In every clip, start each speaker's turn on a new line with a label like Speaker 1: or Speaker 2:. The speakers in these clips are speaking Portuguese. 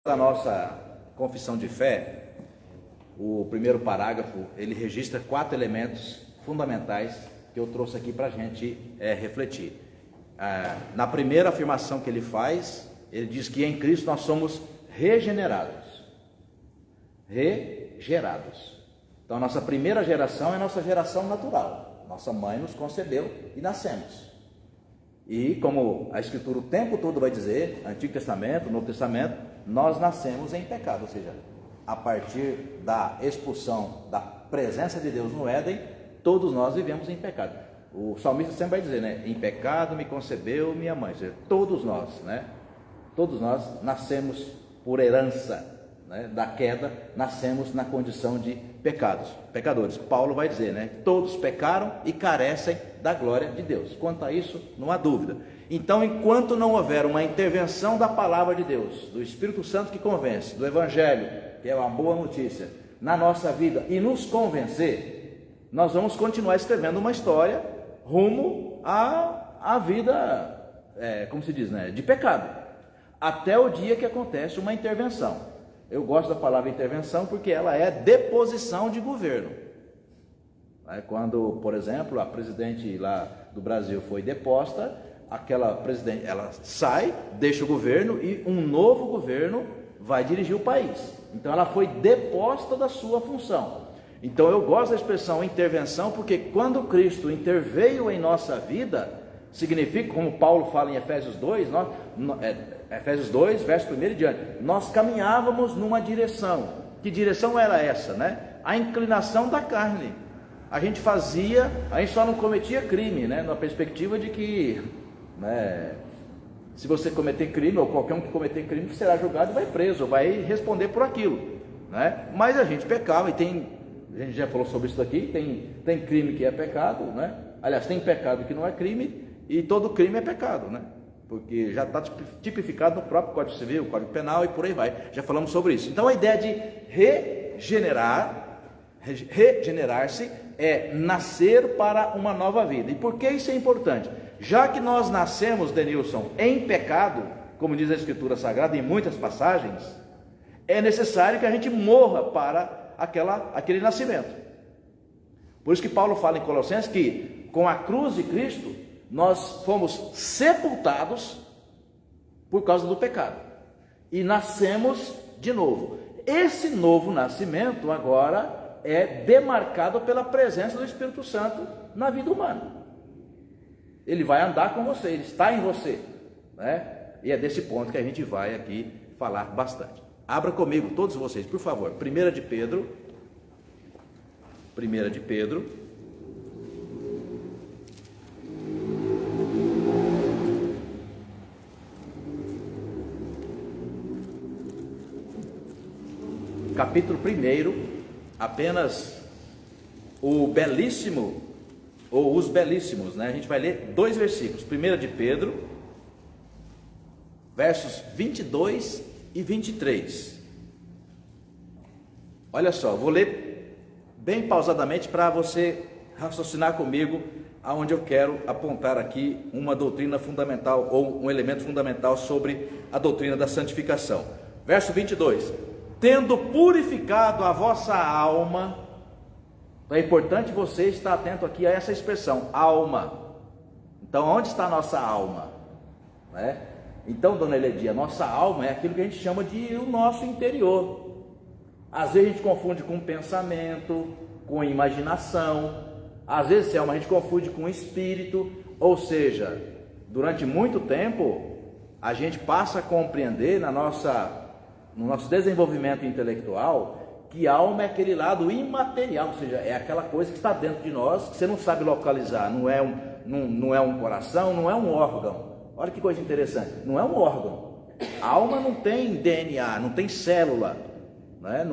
Speaker 1: Da nossa confissão de fé, o primeiro parágrafo, ele registra 4 elementos fundamentais que eu trouxe aqui para a gente refletir. Na primeira afirmação que ele faz, ele diz que em Cristo nós somos regenerados. Regerados. Então a nossa primeira geração é a nossa geração natural. Nossa mãe nos concebeu e nascemos. E como a Escritura o tempo todo vai dizer, Antigo Testamento, Novo Testamento, nós nascemos em pecado, ou seja, a partir da expulsão da presença de Deus no Éden, todos nós vivemos em pecado. O salmista sempre vai dizer, né? Em pecado me concebeu minha mãe, ou seja, todos nós, né? Todos nós nascemos por herança, né? Da queda, nascemos na condição de pecadores. Paulo vai dizer, né? Todos pecaram e carecem da glória de Deus. Quanto a isso, não há dúvida. Então, enquanto não houver uma intervenção da palavra de Deus, do Espírito Santo que convence, do Evangelho, que é uma boa notícia, na nossa vida e nos convencer, nós vamos continuar escrevendo uma história rumo à vida, como se diz, né? De pecado, até o dia que acontece uma intervenção. Eu gosto da palavra intervenção porque ela é deposição de governo. Quando, por exemplo, a presidente lá do Brasil foi deposta, aquela presidente, ela sai, deixa o governo e um novo governo vai dirigir o país. Então ela foi deposta da sua função. Então eu gosto da expressão intervenção, porque quando Cristo interveio em nossa vida, significa, como Paulo fala em Efésios 2, Efésios 2, verso 1 e diante, nós caminhávamos numa direção. Que direção era essa, né? A inclinação da carne. A gente só não cometia crime, né? Na perspectiva de que, né, se você cometer crime, ou qualquer um que cometer crime, será julgado e vai preso, vai responder por aquilo, né? Mas a gente pecava, e a gente já falou sobre isso aqui, tem crime que é pecado, né? Aliás, tem pecado que não é crime, e todo crime é pecado, né? Porque já está tipificado no próprio Código Civil, Código Penal e por aí vai, já falamos sobre isso. Então a ideia de regenerar-se é nascer para uma nova vida. E por que isso é importante? Já que nós nascemos, Denilson, em pecado, como diz a Escritura Sagrada em muitas passagens, é necessário que a gente morra para aquele nascimento. Por isso que Paulo fala em Colossenses que com a cruz de Cristo nós fomos sepultados por causa do pecado e nascemos de novo. Esse novo nascimento agora é demarcado pela presença do Espírito Santo na vida humana. Ele vai andar com você, ele está em você, né? E é desse ponto que a gente vai aqui falar bastante. Abra comigo, todos vocês, por favor, 1 de Pedro, capítulo 1, apenas o belíssimo, ou os belíssimos, né? A gente vai ler 2 versículos, 1 de Pedro, versos 22 e 23. Olha só, vou ler bem pausadamente para você raciocinar comigo aonde eu quero apontar aqui uma doutrina fundamental, ou um elemento fundamental sobre a doutrina da santificação. Verso 22. Tendo purificado a vossa alma. Então é importante você estar atento aqui a essa expressão, alma. Então onde está a nossa alma? Né? Então, dona Eledia, nossa alma é aquilo que a gente chama de o nosso interior. Às vezes a gente confunde com pensamento, com imaginação. Às vezes a gente confunde com espírito. Ou seja, durante muito tempo a gente passa a compreender no nosso desenvolvimento intelectual, que alma é aquele lado imaterial, ou seja, é aquela coisa que está dentro de nós, que você não sabe localizar, não é um coração, não é um órgão. Olha que coisa interessante, não é um órgão. A alma não tem DNA, não tem célula, né?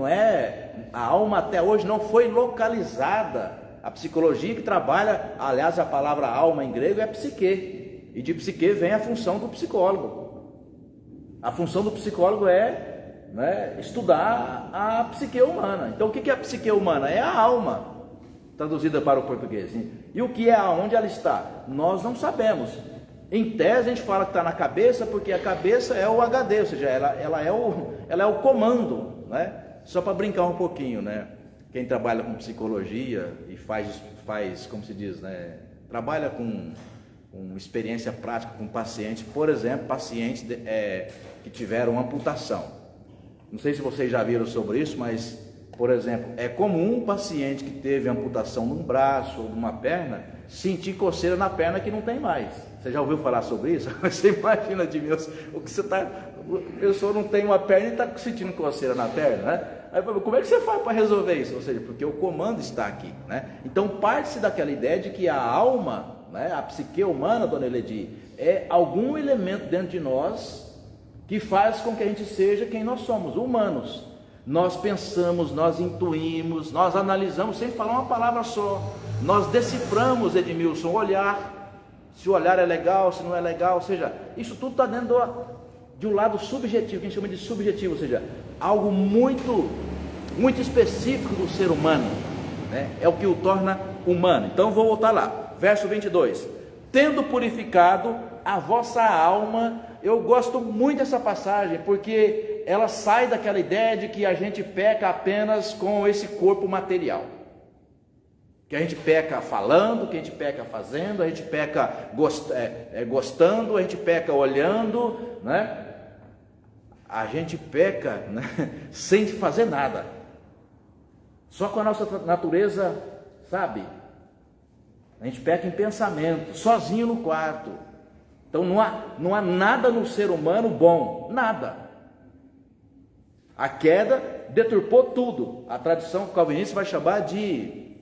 Speaker 1: A alma até hoje não foi localizada. A psicologia que trabalha, aliás, a palavra alma em grego é psique, e de psique vem a função do psicólogo. A função do psicólogo é, né, estudar a psique humana. Então o que é a psique humana? É a alma, traduzida para o português. E o que é, aonde ela está? Nós não sabemos. Em tese a gente fala que está na cabeça, porque a cabeça é o HD, ou seja, ela é o comando, né? Só para brincar um pouquinho, né? Quem trabalha com psicologia e faz, como se diz, né? Trabalha com experiência prática com pacientes, por exemplo, pacientes que tiveram amputação. Não sei se vocês já viram sobre isso, mas, por exemplo, é comum um paciente que teve amputação num braço ou numa perna sentir coceira na perna que não tem mais. Você já ouviu falar sobre isso? Você imagina, Edmilson, o que você está... A pessoa não tem uma perna e está sentindo coceira na perna, né? Aí, como é que você faz para resolver isso? Ou seja, porque o comando está aqui, né? Então parte-se daquela ideia de que a alma, né, a psique humana, dona Eledi, é algum elemento dentro de nós que faz com que a gente seja quem nós somos, humanos. Nós pensamos, nós intuímos, nós analisamos sem falar uma palavra só. Nós deciframos, Edmilson, o olhar, se o olhar é legal, se não é legal, ou seja, isso tudo está dentro de um lado subjetivo, que a gente chama de subjetivo, ou seja, algo muito, muito específico do ser humano, né? É o que o torna humano. Então vou voltar lá, verso 22, tendo purificado a vossa alma. Eu gosto muito dessa passagem, porque ela sai daquela ideia de que a gente peca apenas com esse corpo material, que a gente peca falando, que a gente peca fazendo, a gente peca gostando, a gente peca olhando, né? A gente peca, né, sem fazer nada, só com a nossa natureza, sabe? A gente peca em pensamento, sozinho no quarto. Então não há nada no ser humano bom, nada. A queda deturpou tudo. A tradição calvinista vai chamar de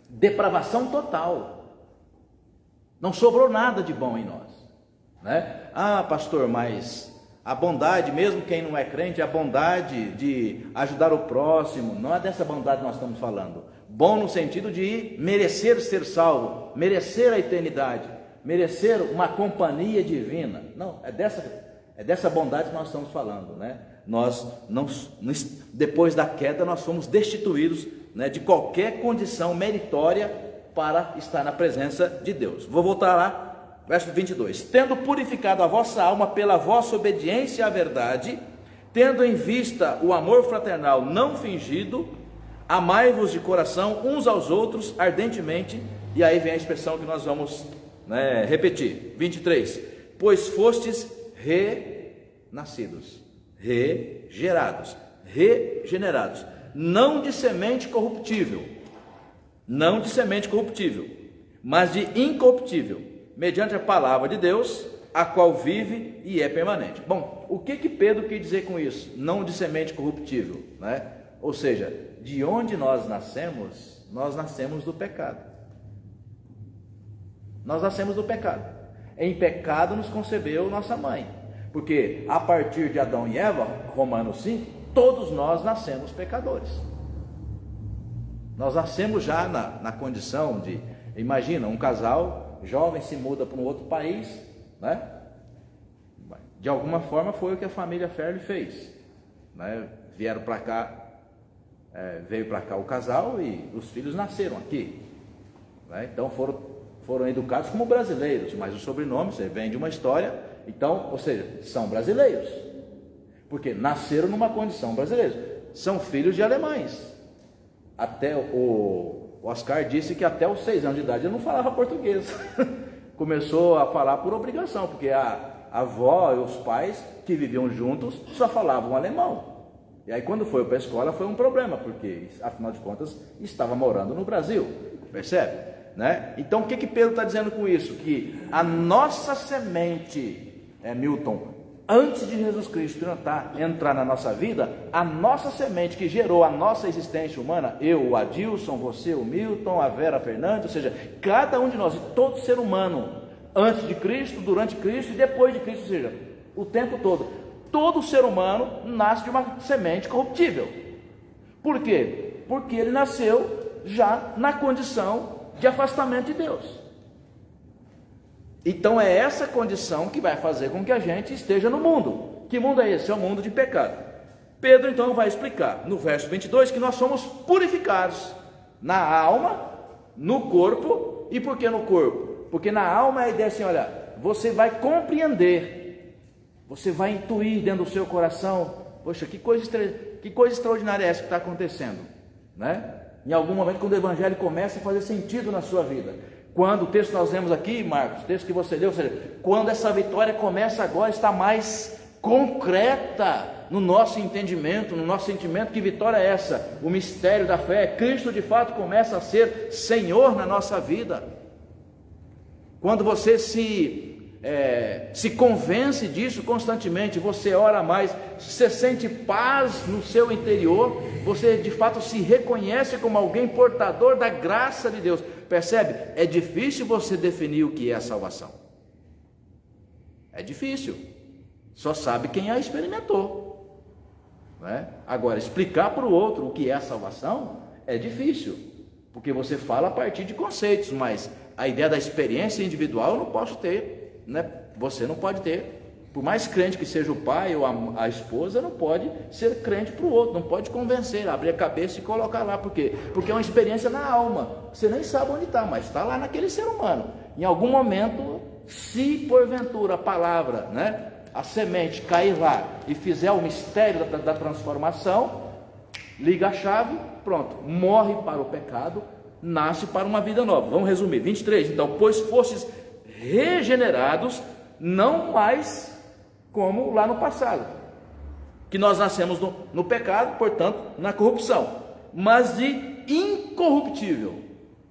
Speaker 1: depravação total. Não sobrou nada de bom em nós, né? Ah, pastor, mas a bondade, mesmo quem não é crente, a bondade de ajudar o próximo, não é dessa bondade que nós estamos falando. Bom no sentido de merecer ser salvo, merecer a eternidade, merecer uma companhia divina. Não, é dessa bondade que nós estamos falando, né? Depois da queda, nós fomos destituídos, né, de qualquer condição meritória para estar na presença de Deus. Vou voltar lá. Verso 22, tendo purificado a vossa alma pela vossa obediência à verdade, tendo em vista o amor fraternal não fingido, amai-vos de coração uns aos outros ardentemente. E aí vem a expressão que nós vamos, né, repetir, 23, pois fostes renascidos, regerados, regenerados, não de semente corruptível, mas de incorruptível, mediante a palavra de Deus, a qual vive e é permanente. Bom, o que Pedro quis dizer com isso? Não de semente corruptível, né? Ou seja, de onde nós nascemos do pecado. Nós nascemos do pecado. Em pecado nos concebeu nossa mãe. Porque a partir de Adão e Eva, Romanos 5, todos nós nascemos pecadores. Nós nascemos já na condição de, imagina, um casal jovem se muda para um outro país, né? De alguma forma foi o que a família Ferli fez, né? Veio para cá o casal e os filhos nasceram aqui, né? Então foram educados como brasileiros, mas o sobrenome vem de uma história, então, ou seja, são brasileiros, porque nasceram numa condição brasileira, são filhos de alemães. Até o Oscar disse que até os 6 anos de idade ele não falava português. Começou a falar por obrigação, porque a avó e os pais que viviam juntos só falavam alemão. E aí quando foi para a escola foi um problema, porque afinal de contas estava morando no Brasil, percebe? Né? Então o que Pedro está dizendo com isso? Que a nossa semente, Milton, antes de Jesus Cristo entrar na nossa vida, a nossa semente que gerou a nossa existência humana, eu, o Adilson, você, o Milton, a Vera Fernandes, ou seja, cada um de nós, e todo ser humano, antes de Cristo, durante Cristo e depois de Cristo, ou seja, o tempo todo ser humano nasce de uma semente corruptível. Por quê? Porque ele nasceu já na condição de afastamento de Deus. Então é essa condição que vai fazer com que a gente esteja no mundo. Que mundo é esse? É o mundo de pecado. Pedro então vai explicar no verso 22 que nós somos purificados na alma, no corpo. E por que no corpo? Porque na alma é a ideia assim, olha, você vai compreender, você vai intuir dentro do seu coração, poxa, que coisa extraordinária é essa que está acontecendo, né? Em algum momento, quando o Evangelho começa a fazer sentido na sua vida, quando o texto que nós lemos aqui, Marcos, o texto que você leu, ou seja, quando essa vitória começa agora a estar mais concreta no nosso entendimento, no nosso sentimento, que vitória é essa? O mistério da fé, Cristo de fato começa a ser Senhor na nossa vida. Quando você se convence disso constantemente, você ora mais, você sente paz no seu interior, você de fato se reconhece como alguém portador da graça de Deus. Percebe? É difícil você definir o que é a salvação. É difícil. Só sabe quem a experimentou, não é? Agora, explicar para o outro o que é a salvação é difícil, porque você fala a partir de conceitos, mas a ideia da experiência individual eu não posso ter, né? Você não pode ter. Por mais crente que seja o pai ou a esposa, não pode ser crente para o outro, não pode convencer, abrir a cabeça e colocar lá. Por quê? Porque é uma experiência na alma, você nem sabe onde está, mas está lá naquele ser humano. Em algum momento, se porventura a palavra, né, a semente cair lá e fizer o mistério da transformação, liga a chave, pronto, morre para o pecado, nasce para uma vida nova. Vamos resumir, 23, então, pois fostes regenerados, não mais como lá no passado, que nós nascemos no pecado, portanto, na corrupção, mas de incorruptível.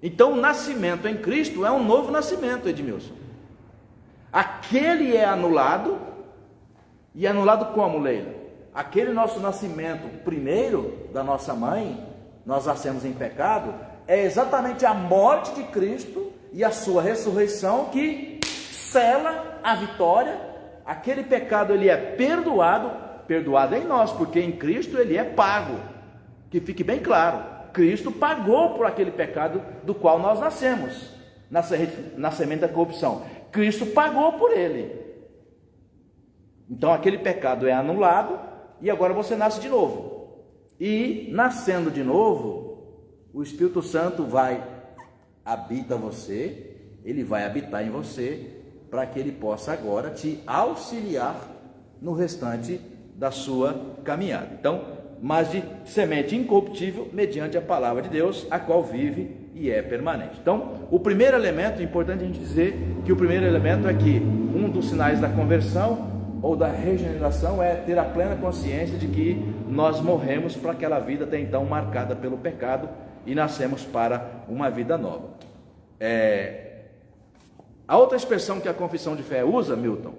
Speaker 1: Então, o nascimento em Cristo é um novo nascimento, Edmilson. Aquele é anulado, e anulado como, Leila? Aquele nosso nascimento primeiro da nossa mãe, nós nascemos em pecado, é exatamente a morte de Cristo e a sua ressurreição que sela a vitória. Aquele pecado ele é perdoado em nós, porque em Cristo ele é pago. Que fique bem claro, Cristo pagou por aquele pecado do qual nós nascemos, na semente da corrupção. Cristo pagou por ele. Então aquele pecado é anulado e agora você nasce de novo. E nascendo de novo, o Espírito Santo habita você, ele vai habitar em você, para que ele possa agora te auxiliar no restante da sua caminhada. Então, mas de semente incorruptível, mediante a palavra de Deus, a qual vive e é permanente. Então, o primeiro elemento, importante a gente dizer que o primeiro elemento é que um dos sinais da conversão ou da regeneração é ter a plena consciência de que nós morremos para aquela vida até então marcada pelo pecado e nascemos para uma vida nova. A outra expressão que a confissão de fé usa, Milton,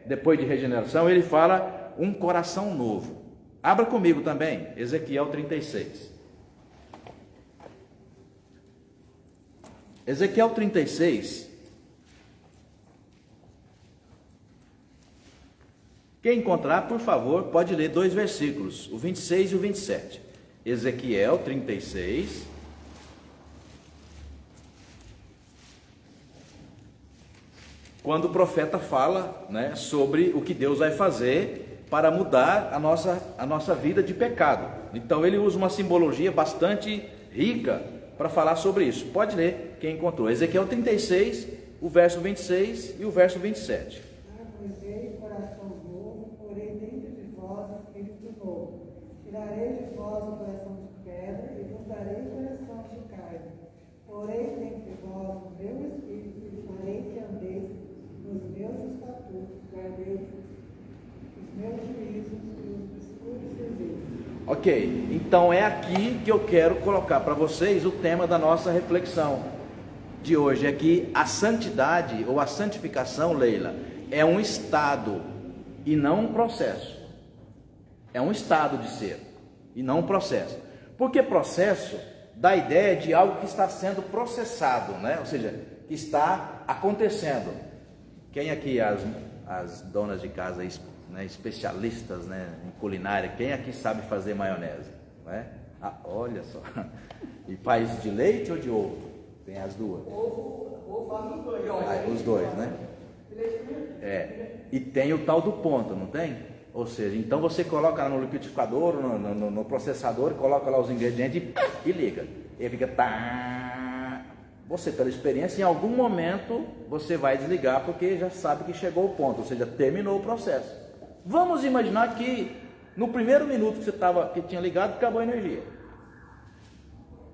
Speaker 1: depois de regeneração, ele fala um coração novo. Abra comigo também, Ezequiel 36. Ezequiel 36. Quem encontrar, por favor, pode ler 2 versículos, o 26 e o 27. Ezequiel 36. Quando o profeta fala, né, sobre o que Deus vai fazer para mudar a nossa vida de pecado. Então ele usa uma simbologia bastante rica para falar sobre isso. Pode ler quem encontrou. Ezequiel 36, o verso 26 e o verso 27.
Speaker 2: Arranjei coração novo, porém dentro de vós espírito novo. Tirarei de vós o coração de pedra e vos darei coração de carne. Porém dentre vós o meu espírito e farei que andeis nos meus estatutos, guardeis os meus juízos e os escuros serviços.
Speaker 1: Ok, então é aqui que eu quero colocar para vocês o tema da nossa reflexão de hoje, é que a santidade ou a santificação, Leila, é um estado e não um processo. É um estado de ser e não um processo. Porque processo dá a ideia de algo que está sendo processado, né? Ou seja, que está acontecendo. Quem aqui, as donas de casa, né, especialistas, né, em culinária, quem aqui sabe fazer maionese? Né? Olha só. E faz de leite ou de ovo? Tem as duas.
Speaker 3: Ou faz os dois.
Speaker 1: Os dois, né? E tem o tal do ponto, não tem? Ou seja, então você coloca no liquidificador, no processador, coloca lá os ingredientes e liga. Ele fica Você, pela experiência, em algum momento você vai desligar porque já sabe que chegou o ponto, ou seja, terminou o processo. Vamos imaginar que no primeiro minuto que tinha ligado, acabou a energia,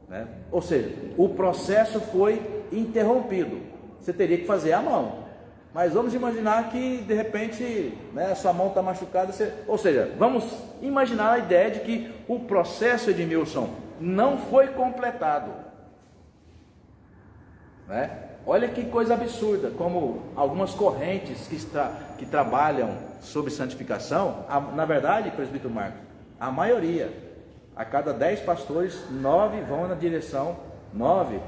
Speaker 1: né? Ou seja, o processo foi interrompido. Você teria que fazer à mão. Mas vamos imaginar que de repente, né, sua mão está machucada. Ou seja, vamos imaginar a ideia de que o processo, Edmilson, não foi completado, né? Olha que coisa absurda, como algumas correntes que trabalham sobre santificação, na verdade, presbítero Marcos, a maioria, a cada 10 pastores, 9 vão na direção, 9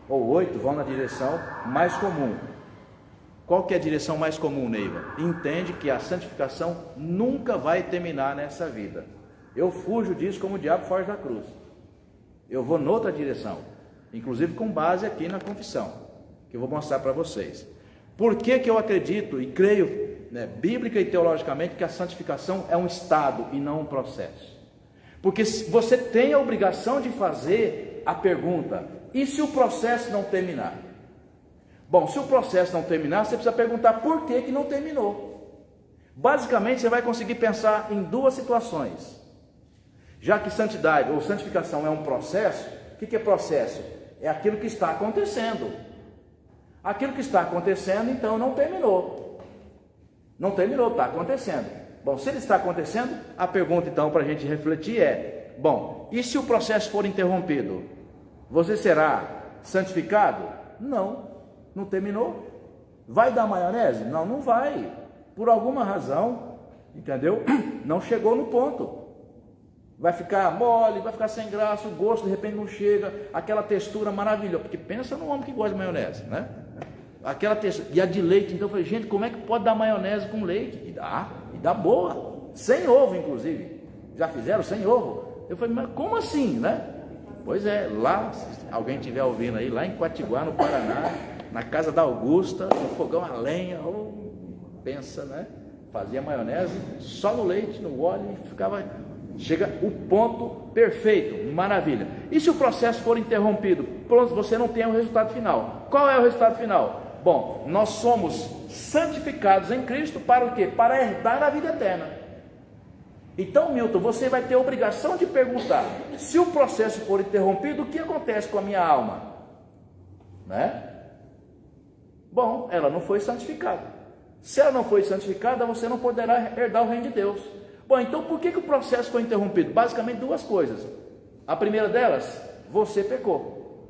Speaker 1: ou 8 vão na direção mais comum. Qual que é a direção mais comum, Neiva? Entende que a santificação nunca vai terminar nessa vida. Eu fujo disso como o diabo foge da cruz. Eu vou noutra direção, inclusive com base aqui na confissão, que eu vou mostrar para vocês. Por que que eu acredito e creio, né, bíblica e teologicamente, que a santificação é um estado e não um processo? Porque você tem a obrigação de fazer a pergunta: e se o processo não terminar? Bom, se o processo não terminar, você precisa perguntar por que que não terminou. Basicamente, você vai conseguir pensar em duas situações. Já que santidade ou santificação é um processo, o que é processo? É aquilo que está acontecendo. Aquilo que está acontecendo, então, não terminou. Não terminou, está acontecendo. Bom, se ele está acontecendo, a pergunta, então, para a gente refletir é: bom, e se o processo for interrompido? Você será santificado? Não, não terminou. Vai dar maionese? Não, não vai. Por alguma razão, entendeu? Não chegou no ponto. Vai ficar mole, vai ficar sem graça, o gosto de repente não chega, aquela textura maravilhosa. Porque pensa num homem que gosta de maionese, né? Aquela textura, e a de leite. Então eu falei: gente, como é que pode dar maionese com leite? E dá boa, sem ovo inclusive. Já fizeram sem ovo? Eu falei: mas como assim, né? Pois é, lá, se alguém estiver ouvindo aí, lá em Quatiguá, no Paraná, na casa da Augusta, no fogão a lenha, pensa, né? Fazia maionese só no leite, no óleo, e ficava... Chega o ponto perfeito, maravilha. E se o processo for interrompido? Pronto, você não tem o resultado final. Qual é o resultado final? Bom, nós somos santificados em Cristo para o quê? Para herdar a vida eterna. Então, Milton, você vai ter a obrigação de perguntar: se o processo for interrompido, o que acontece com a minha alma? Né? Bom, ela não foi santificada. Se ela não foi santificada, você não poderá herdar o reino de Deus. Bom, então por que o processo foi interrompido? Basicamente duas coisas. A primeira delas, você pecou.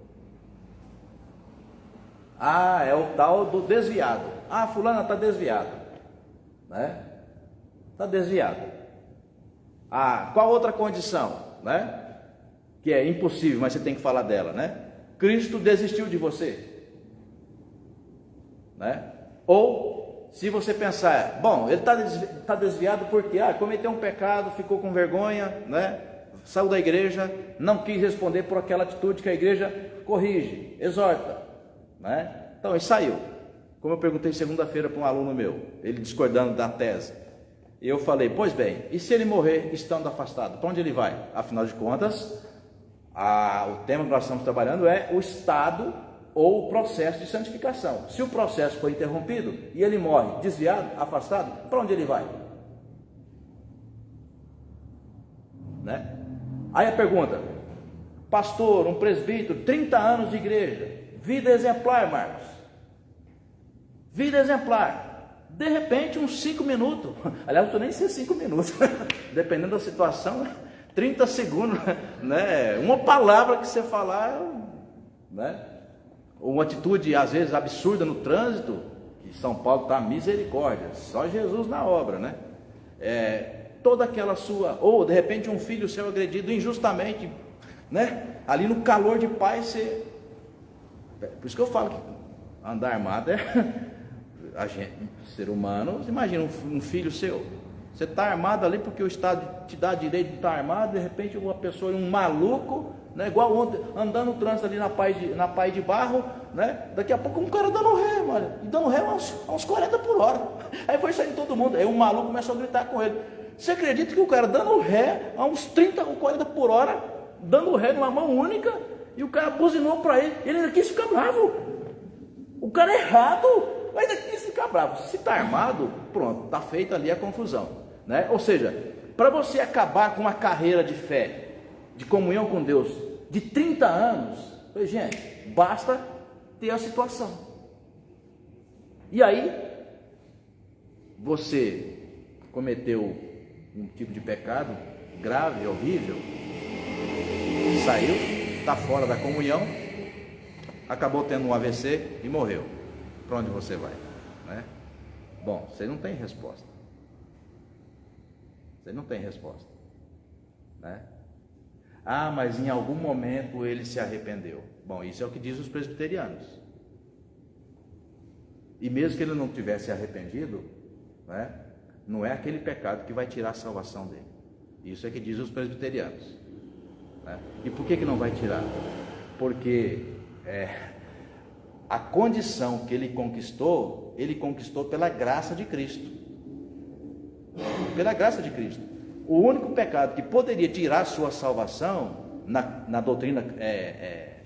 Speaker 1: É o tal do desviado. Fulana está desviado, né? Está desviado. Qual outra condição, né? Que é impossível, mas você tem que falar dela, né? Cristo desistiu de você, né? Ou se você pensar: bom, ele está desviado porque cometeu um pecado, ficou com vergonha, né? Saiu da igreja, não quis responder por aquela atitude que a igreja corrige, exorta, né? Então ele saiu. Como eu perguntei segunda-feira para um aluno meu, ele discordando da tese, e eu falei: pois bem, e se ele morrer estando afastado, para onde ele vai? Afinal de contas, o tema que nós estamos trabalhando é o estado ou o processo de santificação. Se o processo foi interrompido e ele morre desviado, afastado, para onde ele vai? Né? Aí a pergunta: pastor, um presbítero, 30 anos de igreja, vida exemplar, Marcos, vida exemplar, de repente uns 5 minutos, aliás, não estou nem sei 5 minutos, dependendo da situação, 30 segundos, né? Uma palavra que você falar, né? Uma atitude às vezes absurda no trânsito, que São Paulo está misericórdia, só Jesus na obra, né? Toda aquela sua, ou de repente um filho seu agredido injustamente, né? Ali no calor de paz, você... Por isso que eu falo que andar armado a gente, ser humano. Imagina um filho seu, você está armado ali porque o Estado te dá direito de estar armado, de repente uma pessoa, um maluco, né, igual ontem, andando no trânsito ali na Pai de Barro, né, daqui a pouco um cara dando ré, mano, e dando ré a uns 40 por hora, aí foi saindo todo mundo, aí um maluco começou a gritar com ele. Você acredita que o cara dando ré a uns 30 ou 40 por hora, dando ré numa mão única, E o cara buzinou para ele, ele ainda quis ficar bravo. O cara é errado, mas ainda quis ficar bravo. Se está armado, pronto, está feita ali a confusão, né? Ou seja, para você acabar com uma carreira de fé, de comunhão com Deus, de 30 anos, gente, basta ter a situação. E aí, você cometeu um tipo de pecado grave, horrível, saiu, está fora da comunhão, acabou tendo um AVC e morreu. Para onde você vai, né? Bom, você não tem resposta. Você não tem resposta, né? Ah, mas em algum momento ele se arrependeu. Bom, isso é o que diz os presbiterianos. E mesmo que ele não tivesse arrependido, né, não é aquele pecado que vai tirar a salvação dele. Isso é que diz os presbiterianos, né? E por que não vai tirar? Porque a condição que ele conquistou pela graça de Cristo. Pela graça de Cristo. O único pecado que poderia tirar a sua salvação na doutrina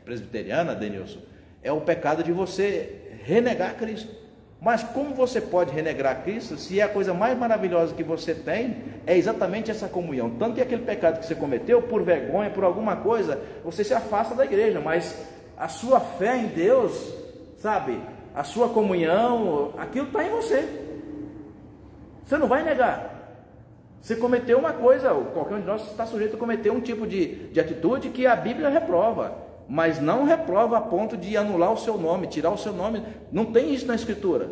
Speaker 1: presbiteriana, Denilson, é o pecado de você renegar Cristo. Mas como você pode renegar Cristo se a coisa mais maravilhosa que você tem é exatamente essa comunhão? Tanto que aquele pecado que você cometeu, por vergonha, por alguma coisa, você se afasta da igreja, mas a sua fé em Deus, sabe, a sua comunhão, aquilo está em você. Você não vai negar. Você cometeu uma coisa, qualquer um de nós está sujeito a cometer um tipo de atitude que a Bíblia reprova, mas não reprova a ponto de anular o seu nome, tirar o seu nome. Não tem isso na Escritura.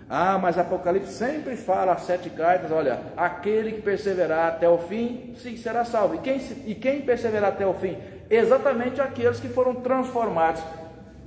Speaker 1: Ah, mas Apocalipse sempre fala as 7 cartas, olha, aquele que perseverar até o fim, sim, será salvo. E quem perseverar até o fim? Exatamente aqueles que foram transformados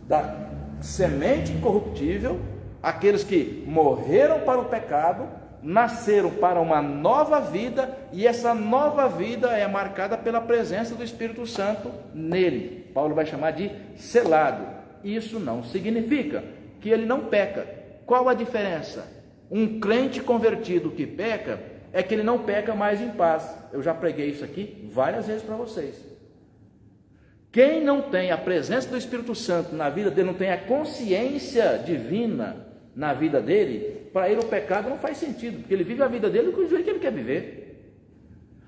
Speaker 1: da semente incorruptível, aqueles que morreram para o pecado, nasceram para uma nova vida, e essa nova vida é marcada pela presença do Espírito Santo nele. Paulo vai chamar de selado. Isso não significa que ele não peca. Qual a diferença? Um crente convertido que peca é que ele não peca mais em paz. Eu já preguei isso aqui várias vezes para vocês. Quem não tem a presença do Espírito Santo na vida dele, não tem a consciência divina na vida dele, para ele o pecado não faz sentido, porque ele vive a vida dele do jeito que ele quer viver.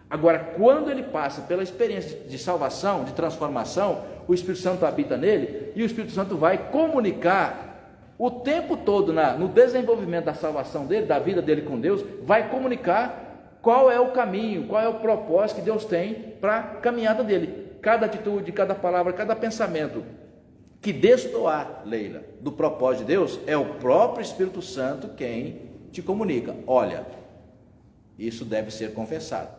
Speaker 1: Agora, quando ele passa pela experiência de salvação, de transformação, o Espírito Santo habita nele, e o Espírito Santo vai comunicar o tempo todo no desenvolvimento da salvação dele, da vida dele com Deus, vai comunicar qual é o caminho, qual é o propósito que Deus tem para a caminhada dele. Cada atitude, cada palavra, cada pensamento que destoar, Leila, do propósito de Deus, é o próprio Espírito Santo quem te comunica. Olha, isso deve ser confessado,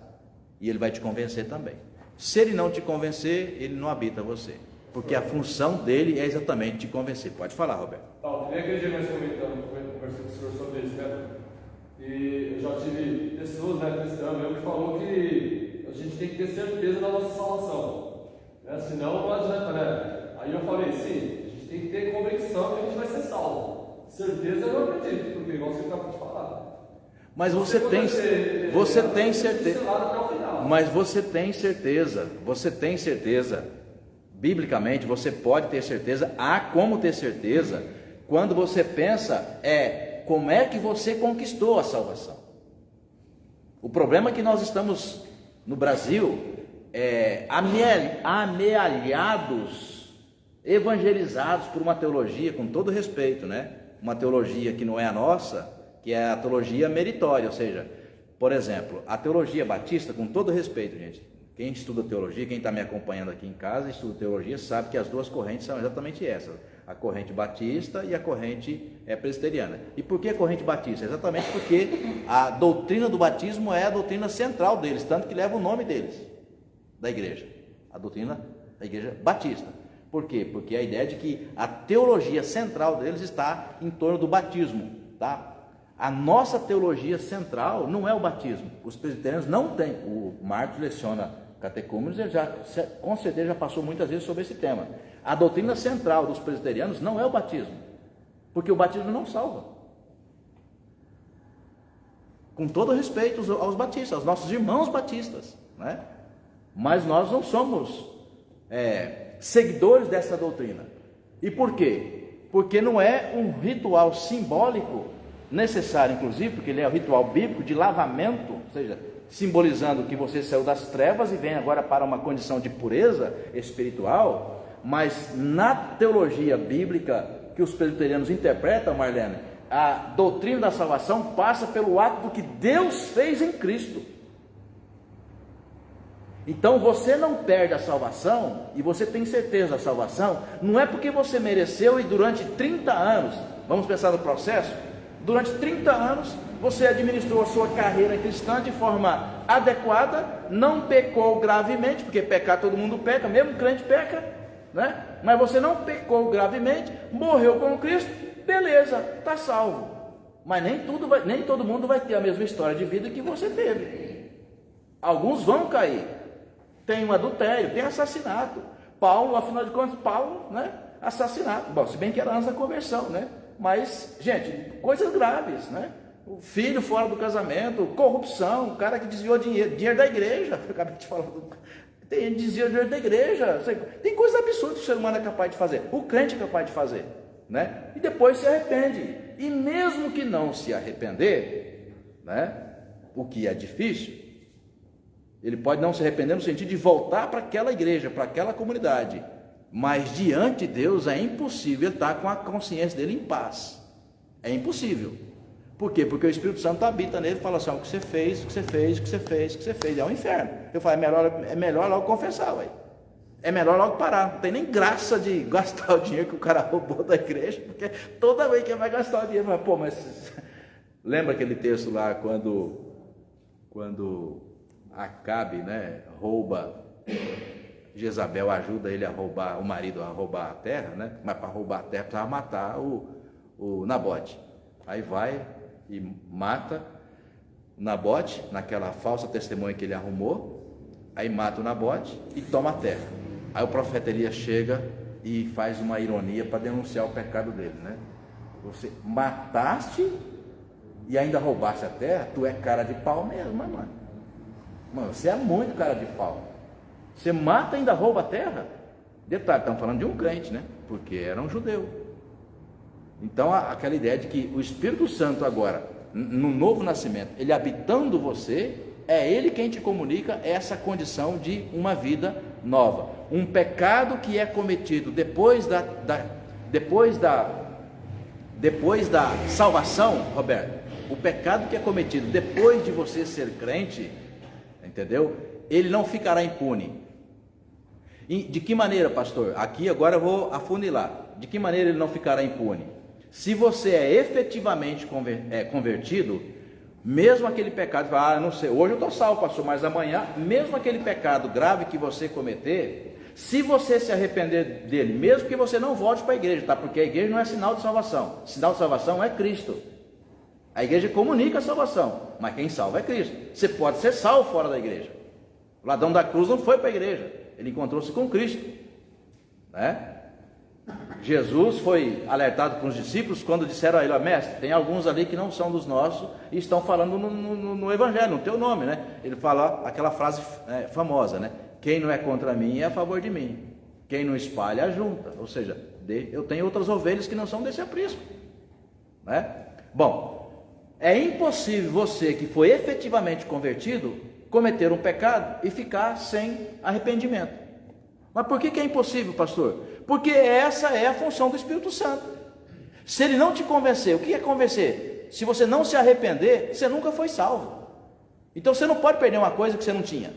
Speaker 1: e ele vai te convencer também. Se ele não te convencer, ele não habita você, porque a função dele é exatamente te convencer. Pode falar, Roberto.
Speaker 4: Aquele dia nós conversando com o senhor sobre isso, né? E eu já tive pessoas, né, cristãs, que falou que a gente tem que ter certeza da nossa salvação, né? Senão não adianta, né? Aí eu falei, sim, a gente tem que ter convicção que a gente vai ser salvo. Certeza eu não acredito, porque igual você acabou de falar.
Speaker 1: Mas você tem certeza. Mas você tem certeza. Biblicamente, você pode ter certeza, há como ter certeza, quando você pensa, como é que você conquistou a salvação. O problema é que nós estamos, no Brasil, amealhados, evangelizados por uma teologia, com todo respeito, né? Uma teologia que não é a nossa, que é a teologia meritória, ou seja, por exemplo, a teologia batista, com todo respeito, gente, quem estuda teologia, quem está me acompanhando aqui em casa, estuda teologia, sabe que as duas correntes são exatamente essas, a corrente batista e a corrente presbiteriana. E por que a corrente batista? Exatamente porque a doutrina do batismo é a doutrina central deles, tanto que leva o nome deles, da igreja, a doutrina da igreja batista. Por quê? Porque a ideia de que a teologia central deles está em torno do batismo, tá? A nossa teologia central não é o batismo. Os presbiterianos não têm. O Marcos leciona catecúmenos, ele com certeza já passou muitas vezes sobre esse tema. A doutrina central dos presbiterianos não é o batismo, porque o batismo não salva. Com todo respeito aos batistas, aos nossos irmãos batistas, né? Mas nós não somos seguidores dessa doutrina. E por quê? Porque não é um ritual simbólico necessário, inclusive, porque ele é o ritual bíblico de lavamento, ou seja, simbolizando que você saiu das trevas e vem agora para uma condição de pureza espiritual. Mas na teologia bíblica que os presbiterianos interpretam, Marlene, a doutrina da salvação passa pelo ato do que Deus fez em Cristo. Então você não perde a salvação, e você tem certeza da salvação, não é porque você mereceu e durante 30 anos, vamos pensar no processo, durante 30 anos você administrou a sua carreira cristã de forma adequada, não pecou gravemente, porque pecar todo mundo peca, mesmo crente peca, né? Mas você não pecou gravemente, morreu com Cristo, beleza, está salvo. Mas nem todo mundo vai ter a mesma história de vida que você teve. Alguns vão cair. Tem um adultério, tem assassinato. Paulo, afinal de contas, né? Assassinato. Bom, se bem que era antes da conversão, né? Mas, gente, coisas graves, né? O filho fora do casamento, corrupção, o cara que desviou dinheiro da igreja. Eu acabei de falar desvio dinheiro da igreja. Tem coisas absurdas que o ser humano é capaz de fazer. O crente é capaz de fazer, né? E depois se arrepende. E mesmo que não se arrepender, né? O que é difícil, ele pode não se arrepender no sentido de voltar para aquela igreja, para aquela comunidade, mas diante de Deus é impossível ele estar com a consciência dele em paz. É impossível. Por quê? Porque o Espírito Santo habita nele e fala assim: o que você fez, o que você fez, o que você fez, o que você fez, é um inferno. Eu falo, é melhor logo confessar, ué. É melhor logo parar. Não tem nem graça de gastar o dinheiro que o cara roubou da igreja, porque toda vez que ele vai gastar o dinheiro, vai, pô, mas lembra aquele texto lá quando Acabe, né, rouba, Jezabel ajuda ele a roubar, o marido a roubar a terra, né? Mas para roubar a terra precisava matar o Nabote. Aí vai e mata o Nabote, naquela falsa testemunha que ele arrumou. Aí mata o Nabote e toma a terra. Aí o profeta Elias chega e faz uma ironia para denunciar o pecado dele, né? Você mataste e ainda roubaste a terra, tu é cara de pau mesmo, mano. Mano, você é muito cara de pau. Você mata e ainda rouba a terra? Detalhe, estamos falando de um crente, né? Porque era um judeu. Então, aquela ideia de que o Espírito Santo agora, no novo nascimento, ele habitando você, é ele quem te comunica essa condição de uma vida nova. Um pecado que é cometido depois da salvação, Roberto, o pecado que é cometido depois de você ser crente, entendeu? Ele não ficará impune. E de que maneira, pastor? Aqui agora eu vou afunilar. De que maneira ele não ficará impune? Se você é efetivamente convertido, mesmo aquele pecado, não sei, hoje eu estou salvo, pastor, mas amanhã, mesmo aquele pecado grave que você cometer, se você se arrepender dele, mesmo que você não volte para a igreja, tá? Porque a igreja não é sinal de salvação. Sinal de salvação é Cristo. A igreja comunica a salvação, mas quem salva é Cristo. Você pode ser salvo fora da igreja. O ladrão da cruz não foi para a igreja, ele encontrou-se com Cristo, né? Jesus foi alertado com os discípulos quando disseram a ele: mestre, tem alguns ali que não são dos nossos e estão falando no evangelho, no teu nome, né? Ele fala aquela frase famosa, né? Quem não é contra mim é a favor de mim, quem não espalha ajunta. Ou seja, eu tenho outras ovelhas que não são desse aprisco, né? Bom, é impossível você que foi efetivamente convertido cometer um pecado e ficar sem arrependimento. Mas por que é impossível, pastor? Porque essa é a função do Espírito Santo. Se ele não te convencer, o que é convencer? Se você não se arrepender, você nunca foi salvo. Então você não pode perder uma coisa que você não tinha.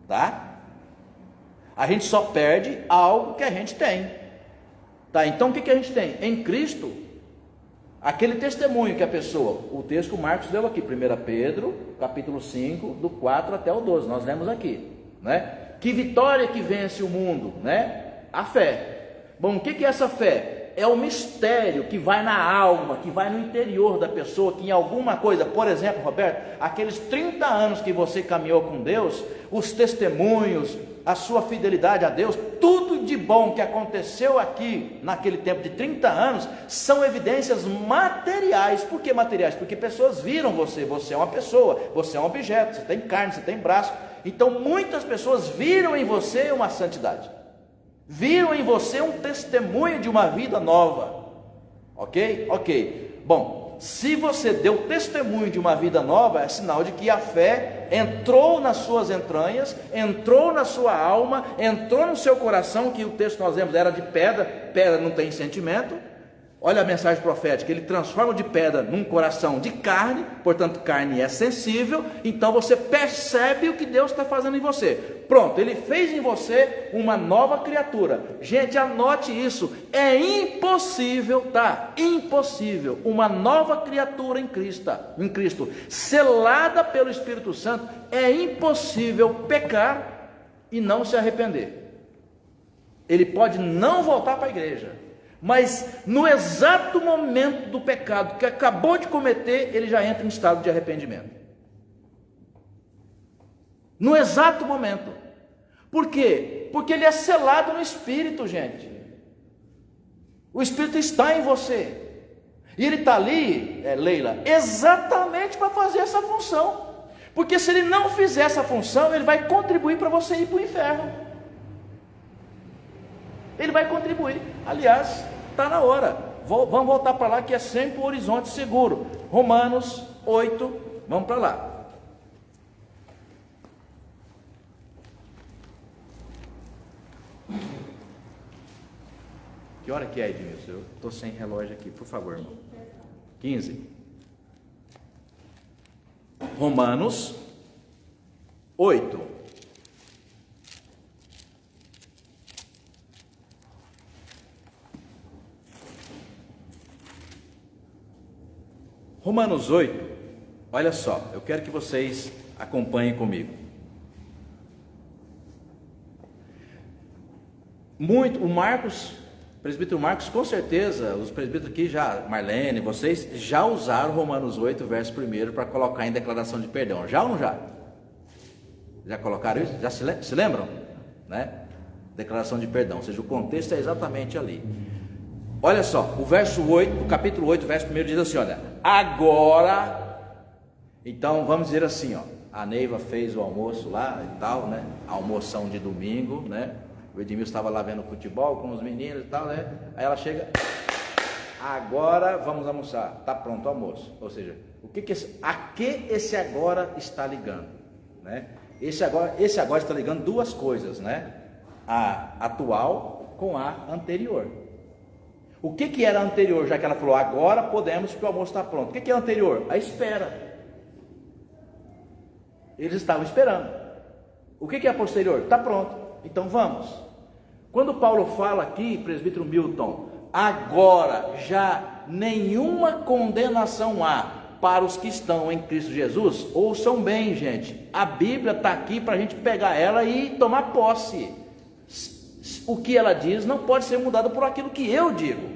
Speaker 1: Tá? A gente só perde algo que a gente tem. Tá? Então o que a gente tem? Em Cristo, aquele testemunho que a pessoa, o texto que o Marcos deu aqui, 1 Pedro, capítulo 5, do 4 até o 12, nós lemos aqui, né? Que vitória que vence o mundo, né? A fé. Bom, o que é essa fé? É o mistério que vai na alma, que vai no interior da pessoa, que em alguma coisa, por exemplo, Roberto, aqueles 30 anos que você caminhou com Deus, os testemunhos, a sua fidelidade a Deus, tudo de bom que aconteceu aqui naquele tempo de 30 anos são evidências materiais. Por que materiais? Porque pessoas viram você, você é uma pessoa, você é um objeto, você tem carne, você tem braço. Então muitas pessoas viram em você uma santidade, viram em você um testemunho de uma vida nova. Ok? Ok. Bom, se você deu testemunho de uma vida nova, é sinal de que a fé entrou nas suas entranhas, entrou na sua alma, entrou no seu coração, que o texto que nós lemos era de pedra, pedra não tem sentimento. Olha a mensagem profética, ele transforma de pedra num coração de carne, portanto carne é sensível, então você percebe o que Deus está fazendo em você. Pronto, ele fez em você uma nova criatura. Gente, anote isso, é impossível, tá? Impossível, uma nova criatura em Cristo, selada pelo Espírito Santo, é impossível pecar e não se arrepender. Ele pode não voltar para a igreja, mas no exato momento do pecado que acabou de cometer, ele já entra em estado de arrependimento. No exato momento. Por quê? Porque ele é selado no Espírito, gente. O Espírito está em você. E ele está ali, Leila, exatamente para fazer essa função. Porque se ele não fizer essa função, ele vai contribuir para você ir para o inferno. Ele vai contribuir. Aliás, está na hora. Vamos voltar para lá, que é sempre o horizonte seguro. Romanos 8, vamos para lá. Que hora que é, Edmilson? Eu estou sem relógio aqui, por favor, irmão. 15. Romanos 8. Romanos 8, olha só, eu quero que vocês acompanhem comigo. O Marcos, o presbítero Marcos, com certeza, os presbíteros aqui já, Marlene, vocês já usaram Romanos 8, verso 1 para colocar em declaração de perdão, já ou não já? Já colocaram isso? Já se lembram? Né? Declaração de perdão, ou seja, o contexto é exatamente ali. Olha só, o verso 8, o capítulo 8, verso 1 diz assim, olha, agora, então vamos dizer assim, ó, a Neiva fez o almoço lá e tal, né, almoção de domingo, né, o Edmilson estava lá vendo futebol com os meninos e tal, né, aí ela chega, agora vamos almoçar, está pronto o almoço, ou seja, a que esse agora está ligando, né, esse agora está ligando duas coisas, né, a atual com a anterior. O que era anterior, já que ela falou, agora podemos, porque o almoço está pronto. O que é anterior? A espera. Eles estavam esperando. O que é posterior? Está pronto, então vamos. Quando Paulo fala aqui, presbítero Milton, agora já nenhuma condenação há para os que estão em Cristo Jesus, ouçam bem, gente, a Bíblia está aqui para a gente pegar ela e tomar posse. O que ela diz não pode ser mudado por aquilo que eu digo,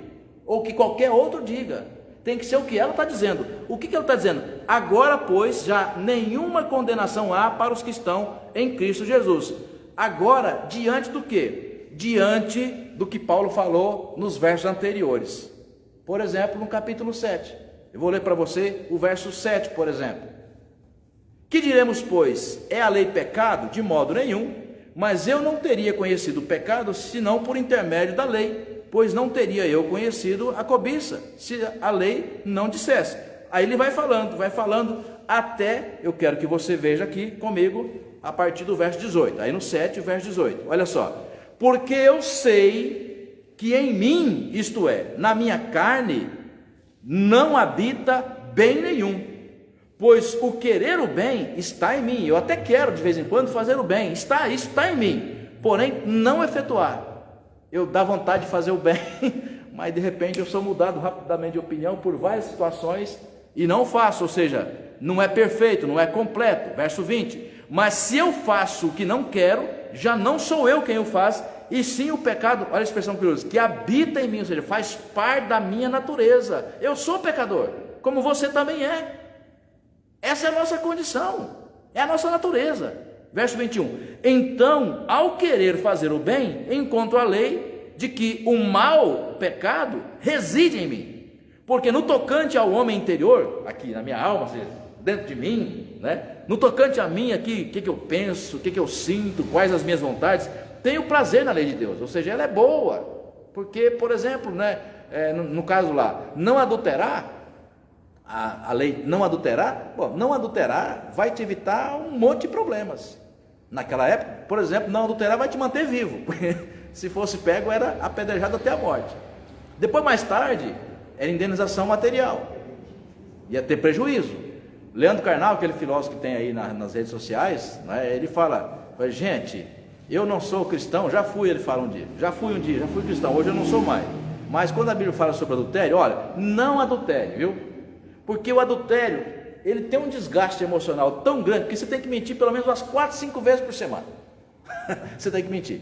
Speaker 1: ou que qualquer outro diga, tem que ser o que ela está dizendo. O que ela está dizendo? Agora, pois, já nenhuma condenação há para os que estão em Cristo Jesus. Agora, diante do que? Diante do que Paulo falou nos versos anteriores. Por exemplo, no capítulo 7, eu vou ler para você o verso 7, por exemplo. Que diremos, pois, é a lei pecado? De modo nenhum. Mas eu não teria conhecido o pecado, senão por intermédio da lei, pois não teria eu conhecido a cobiça, se a lei não dissesse. Aí ele vai falando, até, eu quero que você veja aqui comigo, a partir do verso 18, aí no 7, verso 18, olha só, porque eu sei que em mim, isto é, na minha carne, não habita bem nenhum, pois o querer o bem está em mim. Eu até quero de vez em quando fazer o bem, isso está em mim, porém não efetuar. Eu dá vontade de fazer o bem, mas de repente eu sou mudado rapidamente de opinião por várias situações e não faço, ou seja, não é perfeito, não é completo. Verso 20, mas se eu faço o que não quero, já não sou eu quem o faz, e sim o pecado, olha a expressão curiosa, que habita em mim, ou seja, faz parte da minha natureza. Eu sou pecador, como você também é. Essa é a nossa condição, é a nossa natureza. Verso 21. Então, ao querer fazer o bem, encontro a lei de que o mal, o pecado, reside em mim. Porque no tocante ao homem interior, aqui na minha alma, dentro de mim, né? No tocante a mim aqui, o que eu penso, o que eu sinto, quais as minhas vontades, tenho prazer na lei de Deus, ou seja, ela é boa. Porque, por exemplo, né, no caso lá, não adulterar, a lei não adulterar, bom, não adulterar vai te evitar um monte de problemas. Naquela época, por exemplo, não adulterar vai te manter vivo, porque se fosse pego era apedrejado até a morte. Depois, mais tarde, era indenização material, ia ter prejuízo. Leandro Carnal, aquele filósofo que tem aí nas redes sociais, né, ele fala, gente, eu não sou cristão, já fui, ele fala um dia, já fui cristão, hoje eu não sou mais. Mas quando a Bíblia fala sobre adultério, olha, não adultere, viu? Porque o adultério, ele tem um desgaste emocional tão grande que você tem que mentir pelo menos umas 4, 5 vezes por semana. Você tem que mentir.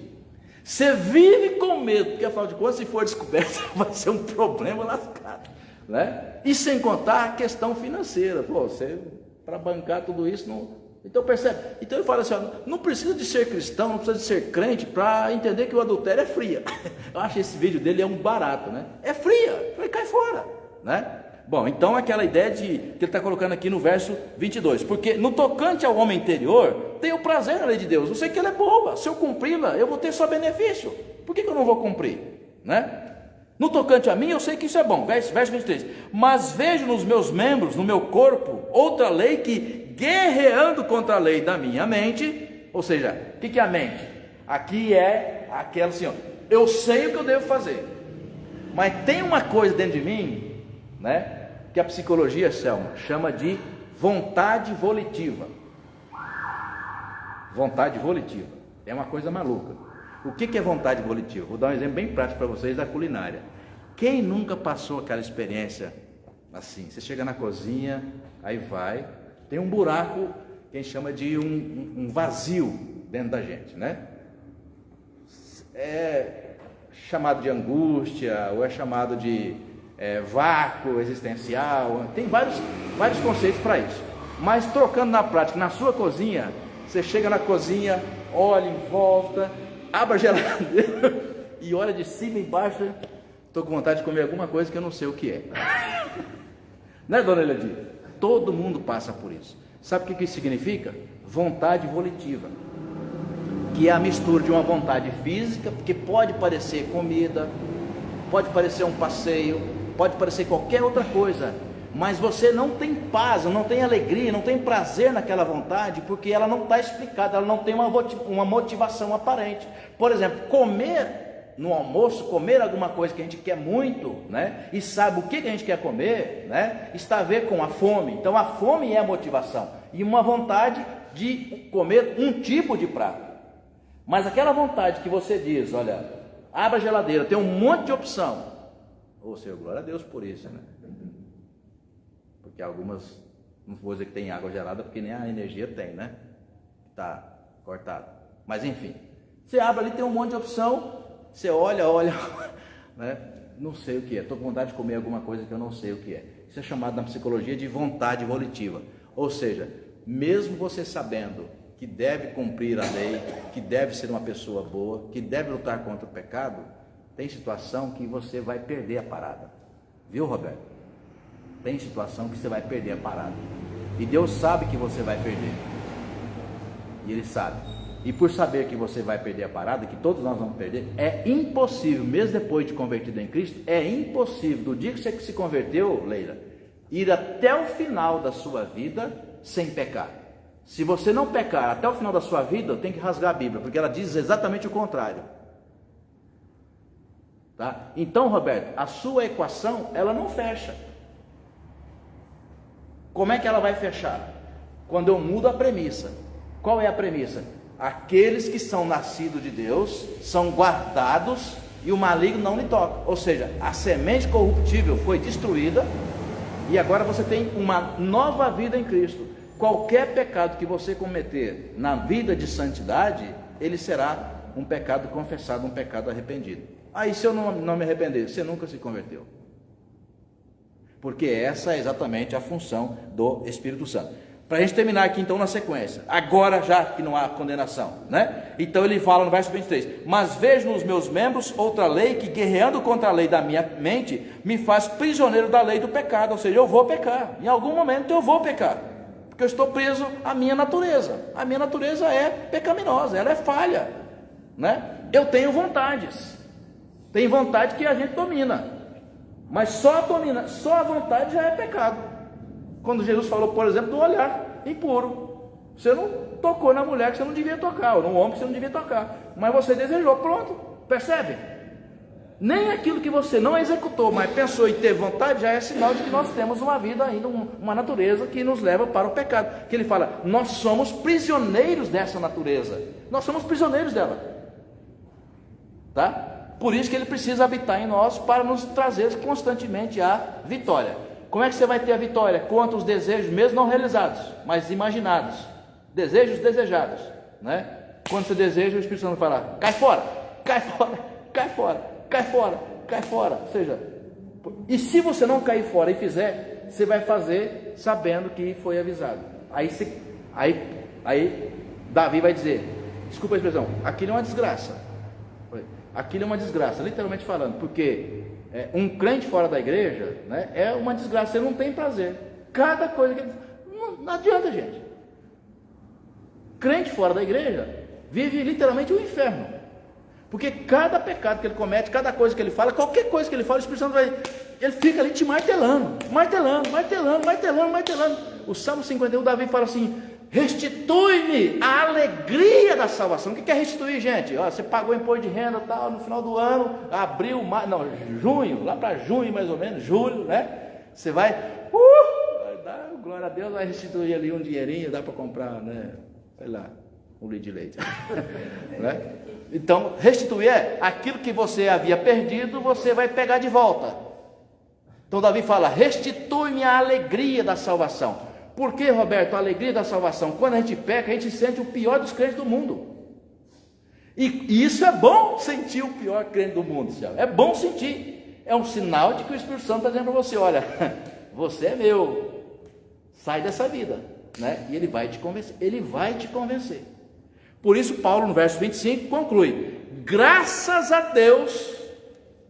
Speaker 1: Você vive com medo, porque afinal de contas, se for descoberto, vai ser um problema lascado, né? E sem contar a questão financeira. Pô, você, para bancar tudo isso, não... Então percebe? Então ele fala assim, ó, não precisa de ser cristão, não precisa de ser crente para entender que o adultério é fria. Eu acho que esse vídeo dele é um barato, né? É fria, vai cair fora, né? Bom, então aquela ideia que ele está colocando aqui no verso 22, porque no tocante ao homem interior, tenho prazer na lei de Deus, eu sei que ela é boa, se eu cumpri-la, eu vou ter só benefício, por que eu não vou cumprir, né? No tocante a mim, eu sei que isso é bom, verso 23, mas vejo nos meus membros, no meu corpo, outra lei que, guerreando contra a lei da minha mente, ou seja, o que é a mente? Aqui é aquela assim, ó, eu sei o que eu devo fazer, mas tem uma coisa dentro de mim, né, que a psicologia chama de vontade volitiva. Vontade volitiva é uma coisa maluca. O que é vontade volitiva? Vou dar um exemplo bem prático para vocês da culinária. Quem nunca passou aquela experiência assim? Você chega na cozinha, aí tem um buraco que a gente chama de um vazio dentro da gente, né? É chamado de angústia, ou é chamado de vácuo existencial, tem vários conceitos para isso. Mas trocando na prática, na sua cozinha, você chega na cozinha, olha em volta, abre a geladeira e olha de cima e embaixo. Estou com vontade de comer alguma coisa que eu não sei o que é. Né, dona Eliadir? Todo mundo passa por isso. Sabe o que isso significa? Vontade volitiva, que é a mistura de uma vontade física, porque pode parecer comida, pode parecer um passeio, pode parecer qualquer outra coisa, mas você não tem paz, não tem alegria, não tem prazer naquela vontade, porque ela não está explicada, ela não tem uma motivação aparente. Por exemplo, comer no almoço, comer alguma coisa que a gente quer muito, né, e sabe o que a gente quer comer, né, está a ver com a fome. Então a fome é a motivação, e uma vontade de comer um tipo de prato. Mas aquela vontade que você diz, olha, abre a geladeira, tem um monte de opção. Ô Senhor, glória a Deus por isso, né? Porque algumas, não vou dizer que tem água gelada, porque nem a energia tem, né? Está cortado. Mas enfim, você abre ali, tem um monte de opção, você olha, né? Não sei o que é, estou com vontade de comer alguma coisa que eu não sei o que é. Isso é chamado na psicologia de vontade volitiva. Ou seja, mesmo você sabendo que deve cumprir a lei, que deve ser uma pessoa boa, que deve lutar contra o pecado, tem situação que você vai perder a parada. Viu, Roberto? Tem situação que você vai perder a parada. E Deus sabe que você vai perder. E Ele sabe. E por saber que você vai perder a parada, que todos nós vamos perder, é impossível, mesmo depois de convertido em Cristo, é impossível, do dia que você se converteu, Leila, ir até o final da sua vida sem pecar. Se você não pecar até o final da sua vida, tem que rasgar a Bíblia, porque ela diz exatamente o contrário. Tá? Então, Roberto, a sua equação, ela não fecha. Como é que ela vai fechar? Quando eu mudo a premissa. Qual é a premissa? Aqueles que são nascidos de Deus são guardados e o maligno não lhe toca. Ou seja, a semente corruptível foi destruída e agora você tem uma nova vida em Cristo. Qualquer pecado que você cometer na vida de santidade, ele será um pecado confessado, um pecado arrependido. Aí se eu não me arrepender, você nunca se converteu. Porque essa é exatamente a função do Espírito Santo. Para a gente terminar aqui então na sequência, agora já que não há condenação, né? Então ele fala no verso 23, mas vejo nos meus membros outra lei que, guerreando contra a lei da minha mente, me faz prisioneiro da lei do pecado. Ou seja, eu vou pecar, em algum momento eu vou pecar, porque eu estou preso à minha natureza. A minha natureza é pecaminosa, ela é falha, né? Eu tenho vontades, tem vontade que a gente domina, mas só a vontade já é pecado. Quando Jesus falou, por exemplo, do olhar impuro, você não tocou na mulher que você não devia tocar, ou no homem que você não devia tocar, mas você desejou, pronto, percebe? Nem aquilo que você não executou, mas pensou e teve vontade, já é sinal de que nós temos uma vida ainda, uma natureza que nos leva para o pecado. Que ele fala, nós somos prisioneiros dessa natureza, nós somos prisioneiros dela, tá? Por isso que ele precisa habitar em nós, para nos trazer constantemente a vitória. Como é que você vai ter a vitória? Contra os desejos, mesmo não realizados, mas imaginados, desejos desejados, né? Quando você deseja, o Espírito Santo fala, cai fora, cai fora, cai fora, cai fora, cai fora. Ou seja, e se você não cair fora e fizer, você vai fazer sabendo que foi avisado. Aí Davi vai dizer, desculpa a expressão, aquilo é uma desgraça. Aquilo é uma desgraça, literalmente falando, porque um crente fora da igreja, né, é uma desgraça, ele não tem prazer. Cada coisa que ele... não adianta, gente. Crente fora da igreja vive literalmente o inferno, porque cada pecado que ele comete, cada coisa que ele fala, qualquer coisa que ele fala, o Espírito Santo ele fica ali te martelando. O Salmo 51, Davi fala assim, restitui-me a alegria da salvação. O que é restituir, gente? Você pagou imposto de renda, tal, no final do ano, abril, junho, lá para junho mais ou menos, julho, né? Você vai dar glória a Deus, vai restituir ali um dinheirinho, dá para comprar, né? Sei lá, um litro de leite. Né? Então, restituir é aquilo que você havia perdido, você vai pegar de volta. Então Davi fala, restitui-me a alegria da salvação. Por que, Roberto, a alegria da salvação? Quando a gente peca, a gente sente o pior dos crentes do mundo. E isso é bom, sentir o pior crente do mundo, céu. É bom sentir. É um sinal de que o Espírito Santo está dizendo para você, olha, você é meu, sai dessa vida, né? E ele vai te convencer, Por isso Paulo no verso 25 conclui, graças a Deus,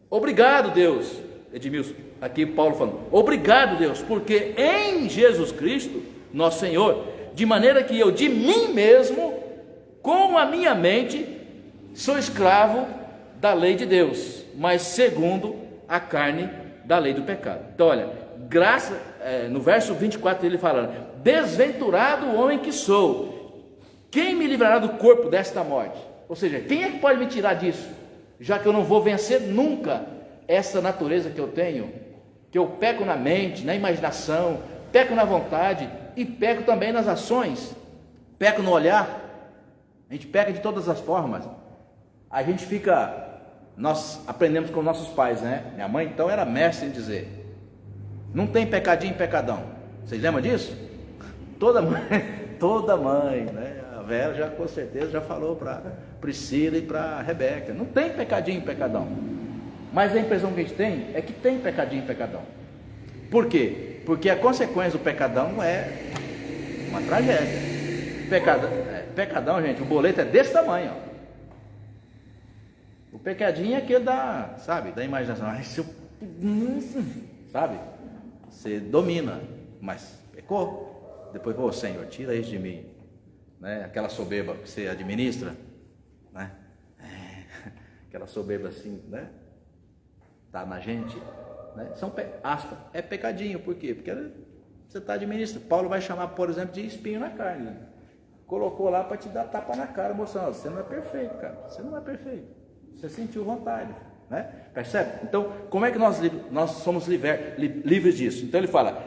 Speaker 1: obrigado Deus, Edmilson, aqui Paulo falando, obrigado Deus, porque em Jesus Cristo, nosso Senhor, de maneira que eu de mim mesmo, com a minha mente, sou escravo da lei de Deus, mas segundo a carne da lei do pecado. Então olha, no verso 24 ele fala, desventurado o homem que sou, quem me livrará do corpo desta morte? Ou seja, quem é que pode me tirar disso? Já que eu não vou vencer nunca essa natureza que eu tenho, que eu peco na mente, na imaginação, peco na vontade e peco também nas ações, peco no olhar, a gente peca de todas as formas. A gente nós aprendemos com nossos pais, né? Minha mãe então era mestre em dizer, não tem pecadinho, pecadão. Vocês lembram disso? Toda mãe, né? A Vera já com certeza já falou para Priscila e para Rebeca, não tem pecadinho, pecadão. Mas a impressão que a gente tem é que tem pecadinho e pecadão. Por quê? Porque a consequência do pecadão é uma tragédia. Pecadão, gente, o boleto é desse tamanho, ó. O pecadinho é aquele da imaginação. Sabe? Você domina, mas pecou. Depois, Senhor, tira isso de mim. Né? Aquela soberba que você administra, né? Aquela soberba assim, né? Está na gente, né? É pecadinho, por quê? Porque você está administrando. Paulo vai chamar, por exemplo, de espinho na carne, né? Colocou lá para te dar tapa na cara, mostrando, você não é perfeito, cara, você não é perfeito, você sentiu vontade, né? Percebe? Então, como é que nós somos livres disso? Então ele fala,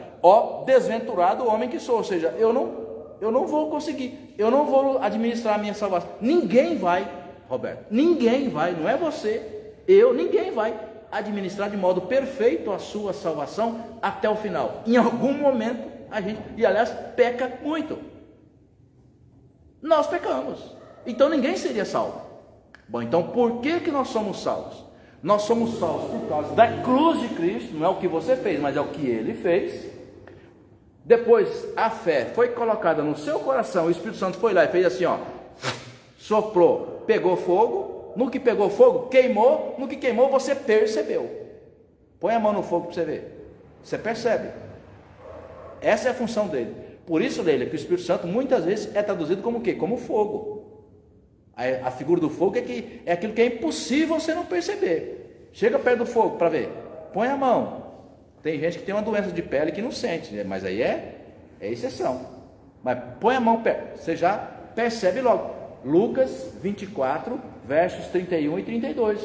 Speaker 1: desventurado homem que sou, ou seja, eu não vou conseguir, eu não vou administrar a minha salvação. Ninguém vai, Roberto, ninguém vai, não é você, ninguém vai administrar de modo perfeito a sua salvação até o final. Em algum momento a gente, e aliás, peca muito. Nós pecamos, então ninguém seria salvo. Bom, então por que nós somos salvos? Nós somos salvos por causa da cruz de Cristo, não é o que você fez, mas é o que Ele fez. Depois a fé foi colocada no seu coração, o Espírito Santo foi lá e fez assim, ó, soprou, pegou fogo, no que pegou fogo, queimou, no que queimou você percebeu. Põe a mão no fogo para você ver, você percebe. Essa é a função dele. Por isso dele, que o Espírito Santo muitas vezes é traduzido como o quê? Como fogo. A figura do fogo é aquilo que é impossível você não perceber. Chega perto do fogo para ver, põe a mão. Tem gente que tem uma doença de pele que não sente, né? Mas aí é exceção. Mas põe a mão perto, você já percebe logo. Lucas 24, versos 31 e 32.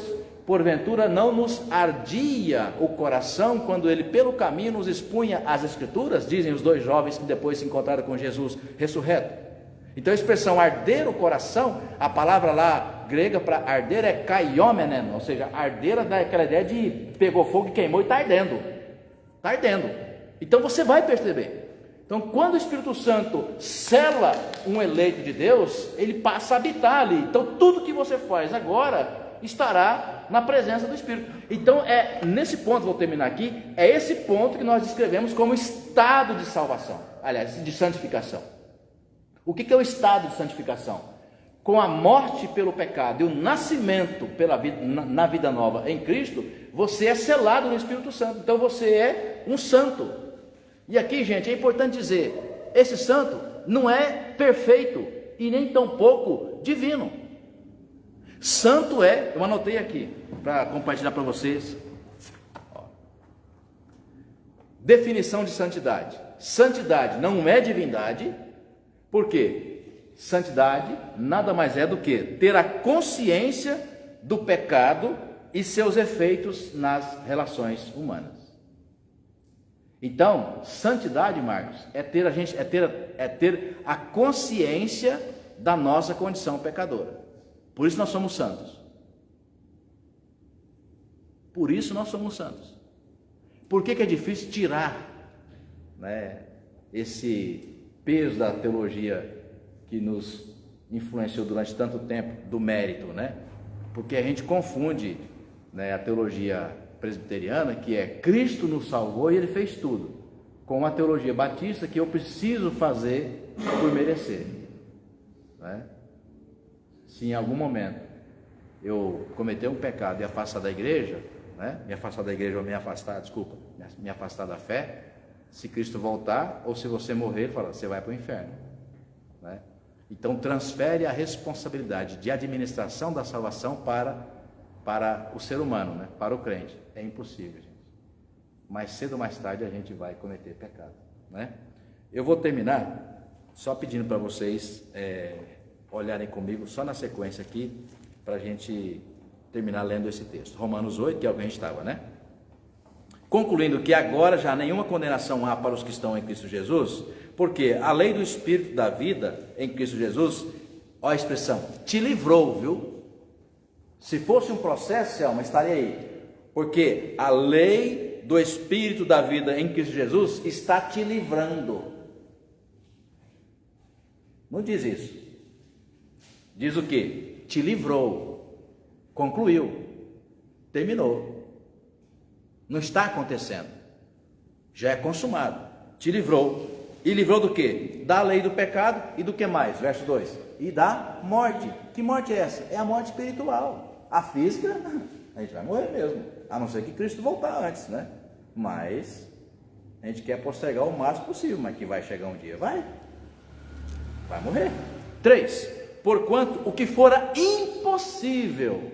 Speaker 1: Porventura não nos ardia o coração quando ele pelo caminho nos expunha as Escrituras? Dizem os dois jovens que depois se encontraram com Jesus ressurreto. Então a expressão arder o coração, a palavra lá grega para arder é kaiomenen, ou seja, arder dá aquela ideia de pegou fogo e queimou e está ardendo. Está ardendo. Então você vai perceber. Então quando o Espírito Santo sela um eleito de Deus, ele passa a habitar ali. Então tudo que você faz agora estará na presença do Espírito. Então nesse ponto, vou terminar aqui, é esse ponto que nós descrevemos como estado de salvação, aliás, de santificação. O que é o estado de santificação? Com a morte pelo pecado e o nascimento na vida nova em Cristo, você é selado no Espírito Santo. Então você é um santo. E aqui, gente, é importante dizer, esse santo não é perfeito e nem tampouco divino. Santo eu anotei aqui para compartilhar para vocês. Definição de santidade. Santidade não é divindade. Por quê? Santidade nada mais é do que ter a consciência do pecado e seus efeitos nas relações humanas. Então, santidade, Marcos, é ter a consciência da nossa condição pecadora. Por isso nós somos santos. Por isso nós somos santos. Por que é difícil tirar, né, esse peso da teologia que nos influenciou durante tanto tempo do mérito, né? Porque a gente confunde, né, a teologia presbiteriana, que é Cristo nos salvou e Ele fez tudo, com a teologia batista, que eu preciso fazer por merecer, né? Se em algum momento eu cometer um pecado e afastar da igreja, né? Me afastar da igreja ou me afastar da fé, se Cristo voltar ou se você morrer, ele fala, você vai para o inferno, né? Então transfere a responsabilidade de administração da salvação para o ser humano, né? Para o crente. É impossível, gente. Mais cedo ou mais tarde a gente vai cometer pecado, né? Eu vou terminar só pedindo para vocês olharem comigo só na sequência aqui, para a gente terminar lendo esse texto. Romanos 8, que é o que a gente estava, né? Concluindo que agora já nenhuma condenação há para os que estão em Cristo Jesus, porque a lei do Espírito da vida em Cristo Jesus, olha a expressão, te livrou, viu? Se fosse um processo, Selma, estaria aí, porque a lei do Espírito da vida em Cristo Jesus está te livrando. Não diz isso. Diz o quê? Te livrou, concluiu, terminou. Não está acontecendo, já é consumado, te livrou. E livrou do quê? Da lei do pecado e do que mais? Verso 2, e da morte. Que morte é essa? É a morte espiritual. A física, a gente vai morrer mesmo, a não ser que Cristo voltar antes, né? Mas a gente quer postergar o máximo possível, mas que vai chegar um dia, vai morrer. 3, porquanto o que fora impossível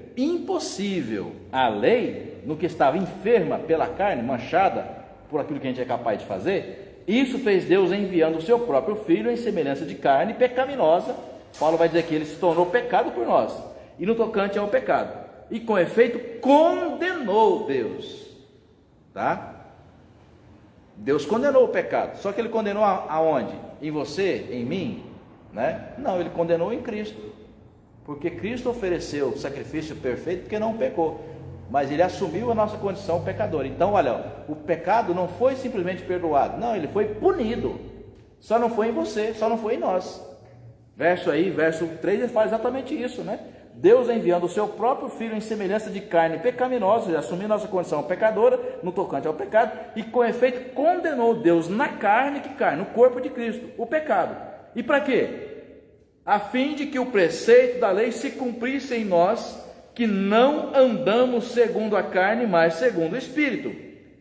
Speaker 1: à lei, no que estava enferma pela carne, manchada por aquilo que a gente é capaz de fazer, isso fez Deus enviando o seu próprio Filho em semelhança de carne pecaminosa. Paulo vai dizer que ele se tornou pecado por nós, e no tocante ao pecado, e com efeito condenou Deus, tá? Deus condenou o pecado, só que ele condenou aonde? Em você, em mim, né? Não, ele condenou em Cristo, porque Cristo ofereceu o sacrifício perfeito porque não pecou, mas ele assumiu a nossa condição pecadora. Então olha, o pecado não foi simplesmente perdoado, não, ele foi punido, só não foi em você, só não foi em nós. Verso 3 ele fala exatamente isso, né? Deus enviando o seu próprio Filho em semelhança de carne pecaminosa, assumindo nossa condição pecadora, no tocante ao pecado, e com efeito condenou Deus na carne, que carne? No corpo de Cristo, o pecado. E para quê? A fim de que o preceito da lei se cumprisse em nós, que não andamos segundo a carne, mas segundo o Espírito.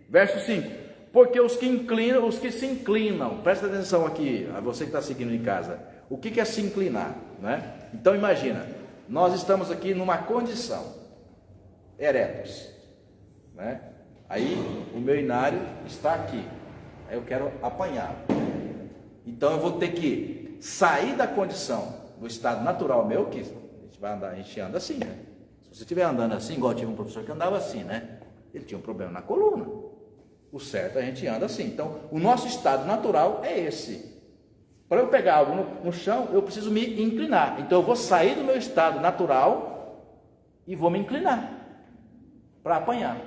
Speaker 1: Verso 5: porque os que se inclinam, presta atenção aqui, a você que está seguindo em casa, o que é se inclinar, né? Então imagina, nós estamos aqui numa condição, eretos, né? Aí o meu inário está aqui, aí eu quero apanhar, então eu vou ter que sair da condição, do estado natural meu, que a gente vai andar, a gente anda assim, né? Se você estiver andando assim, igual eu tive um professor que andava assim, né? Ele tinha um problema na coluna. O certo, a gente anda assim. Então, o nosso estado natural é esse. Para eu pegar algo no chão, eu preciso me inclinar. Então, eu vou sair do meu estado natural e vou me inclinar para apanhar.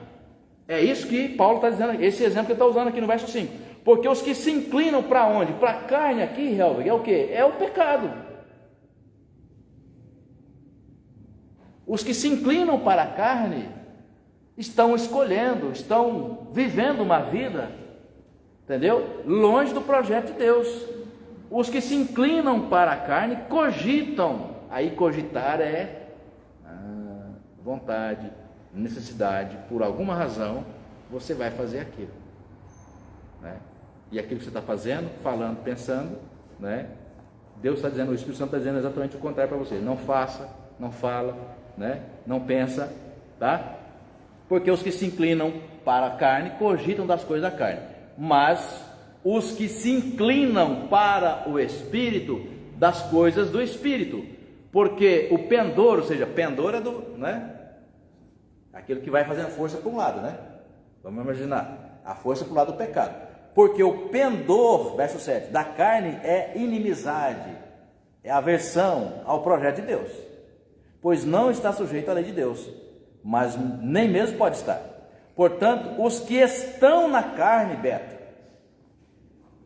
Speaker 1: É isso que Paulo está dizendo, esse exemplo que ele está usando aqui no verso 5. Porque os que se inclinam para onde? Para a carne aqui, Helvig, é o quê? É o pecado. Os que se inclinam para a carne estão escolhendo, estão vivendo uma vida, entendeu? Longe do projeto de Deus. Os que se inclinam para a carne cogitam, aí cogitar é vontade, necessidade, por alguma razão, você vai fazer aquilo, né? E aquilo que você está fazendo, falando, pensando, né? Deus está dizendo, o Espírito Santo está dizendo exatamente o contrário para você. Não faça, não fala, né? Não pensa, tá? Porque os que se inclinam para a carne cogitam das coisas da carne, mas os que se inclinam para o Espírito, das coisas do Espírito. Porque o pendor, ou seja, pendor é do, né? Aquilo que vai fazendo força para um lado, né? Vamos imaginar, a força para o lado do pecado. Porque o pendor, verso 7, da carne é inimizade, é aversão ao projeto de Deus, pois não está sujeito à lei de Deus, mas nem mesmo pode estar. Portanto, os que estão na carne, Beto,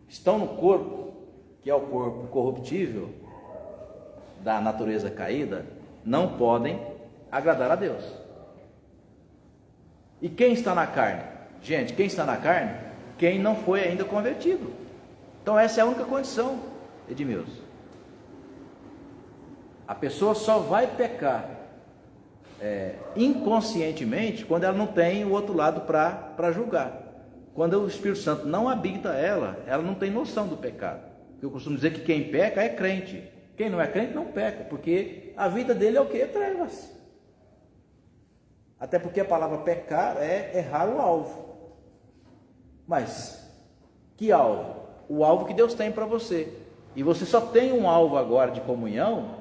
Speaker 1: estão no corpo, que é o corpo corruptível da natureza caída, não podem agradar a Deus. E quem está na carne? Gente, quem está na carne? Quem não foi ainda convertido. Então essa é a única condição, Edmilson. A pessoa só vai pecar inconscientemente quando ela não tem o outro lado para julgar. Quando o Espírito Santo não habita ela não tem noção do pecado. Eu costumo dizer que quem peca é crente. Quem não é crente não peca, porque a vida dele é o que? É trevas. Até porque a palavra pecar é errar o alvo. Mas que alvo? O alvo que Deus tem para você. E você só tem um alvo agora de comunhão,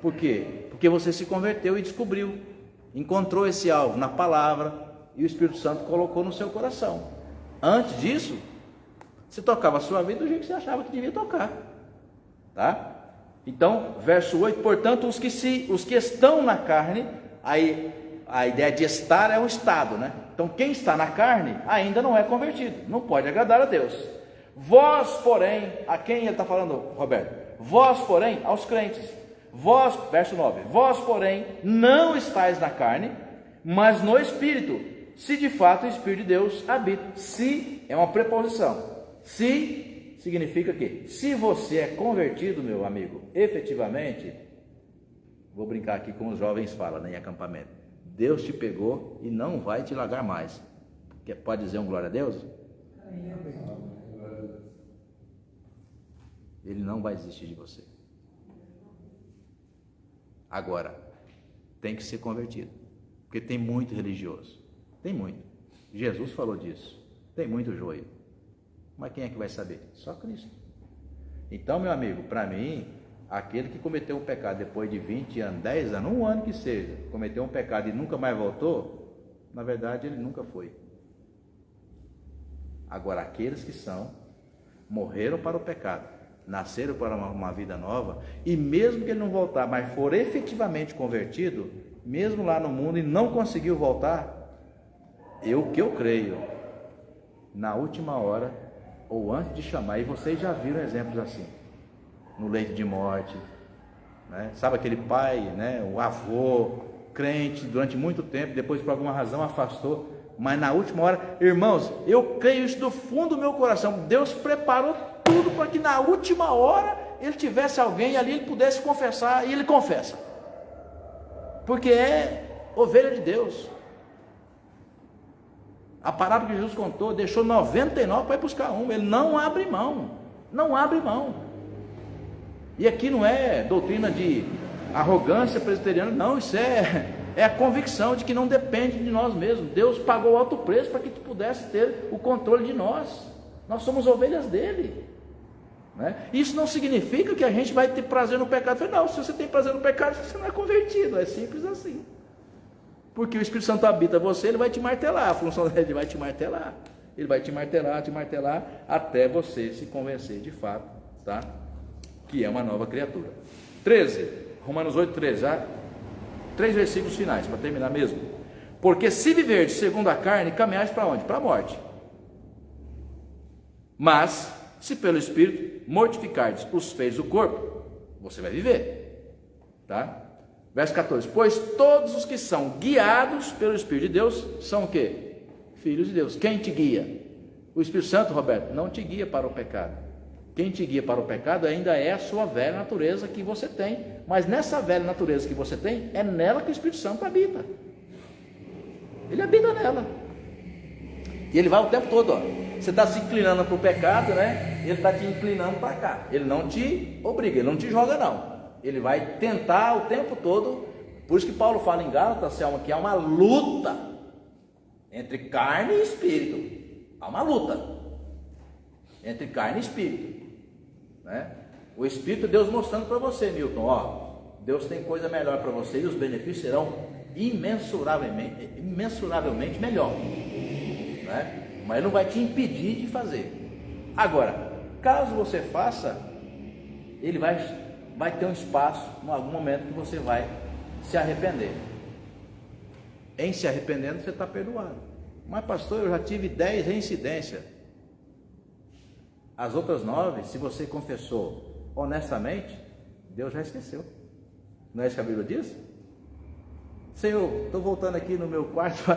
Speaker 1: por quê? Porque você se converteu e descobriu, encontrou esse alvo na palavra e o Espírito Santo colocou no seu coração. Antes disso, você tocava a sua vida do jeito que você achava que devia tocar, tá? Então, verso 8, portanto, os que estão na carne, aí a ideia de estar é um estado, né? Então, quem está na carne ainda não é convertido, não pode agradar a Deus. Vós, porém, a quem ele está falando, Roberto? Vós, porém, aos crentes. Vós, verso 9, vós, porém, não estáis na carne, mas no Espírito, se de fato o Espírito de Deus habita. Se é uma preposição. Se significa que, se você é convertido, meu amigo, efetivamente, vou brincar aqui com os jovens falam, né, em acampamento, Deus te pegou e não vai te largar mais. Pode dizer um glória a Deus? Ele não vai desistir de você. Agora, tem que ser convertido, porque tem muito religioso, tem muito. Jesus falou disso, tem muito joio. Mas quem é que vai saber? Só Cristo. Então, meu amigo, para mim, aquele que cometeu um pecado depois de 20 anos, 10 anos, um ano que seja, cometeu um pecado e nunca mais voltou, na verdade ele nunca foi. Agora, aqueles que morreram para o pecado, nasceram para uma vida nova, e mesmo que ele não voltar, mas for efetivamente convertido, mesmo lá no mundo e não conseguiu voltar, eu creio, na última hora, ou antes de chamar, e vocês já viram exemplos assim, no leito de morte, né? Sabe aquele pai, né? O avô, crente durante muito tempo, depois por alguma razão afastou, mas na última hora, irmãos, eu creio isso do fundo do meu coração, Deus preparou tudo para que na última hora ele tivesse alguém ali, ele pudesse confessar, e ele confessa, porque é ovelha de Deus. A parábola que Jesus contou, deixou 99 para ir buscar um, ele não abre mão, não abre mão. E aqui não é doutrina de arrogância presbiteriana, não, isso é a convicção de que não depende de nós mesmos. Deus pagou alto preço para que tu pudesse ter o controle de nós somos ovelhas dele, né? Isso não significa que a gente vai ter prazer no pecado. Não, se você tem prazer no pecado, você não é convertido, é simples assim, porque o Espírito Santo habita você, ele vai te martelar, a função dele vai te martelar, ele vai te martelar, até você se convencer de fato, tá? Que é uma nova criatura. 13, Romanos 8, 13, já 3 versículos finais, para terminar mesmo. Porque se viverdes segundo a carne, caminhais para onde? Para a morte. Mas, se pelo Espírito mortificardes os feitos do corpo, você vai viver, tá? Verso 14, pois todos os que são guiados pelo Espírito de Deus, são o quê? Filhos de Deus. Quem te guia? O Espírito Santo, Roberto, não te guia para o pecado. Quem te guia para o pecado ainda é a sua velha natureza que você tem, mas nessa velha natureza que você tem, é nela que o Espírito Santo habita, ele habita nela, e ele vai o tempo todo, ó. Você está se inclinando para o pecado, né? Ele está te inclinando para cá, ele não te obriga, ele não te joga não, ele vai tentar o tempo todo. Por isso que Paulo fala em Gálatas, Selma, que há uma luta entre carne e espírito, há uma luta entre carne e espírito, né? O Espírito, Deus mostrando para você, Milton, ó, Deus tem coisa melhor para você, e os benefícios serão imensuravelmente melhor, né? Mas ele não vai te impedir de fazer. Agora, caso você faça, ele vai ter um espaço, em algum momento, que você vai se arrepender. Em se arrependendo, você está perdoado. Mas pastor, eu já tive 10 reincidências. As outras 9, se você confessou honestamente, Deus já esqueceu. Não é isso que a Bíblia diz? Senhor, estou voltando aqui no meu quarto,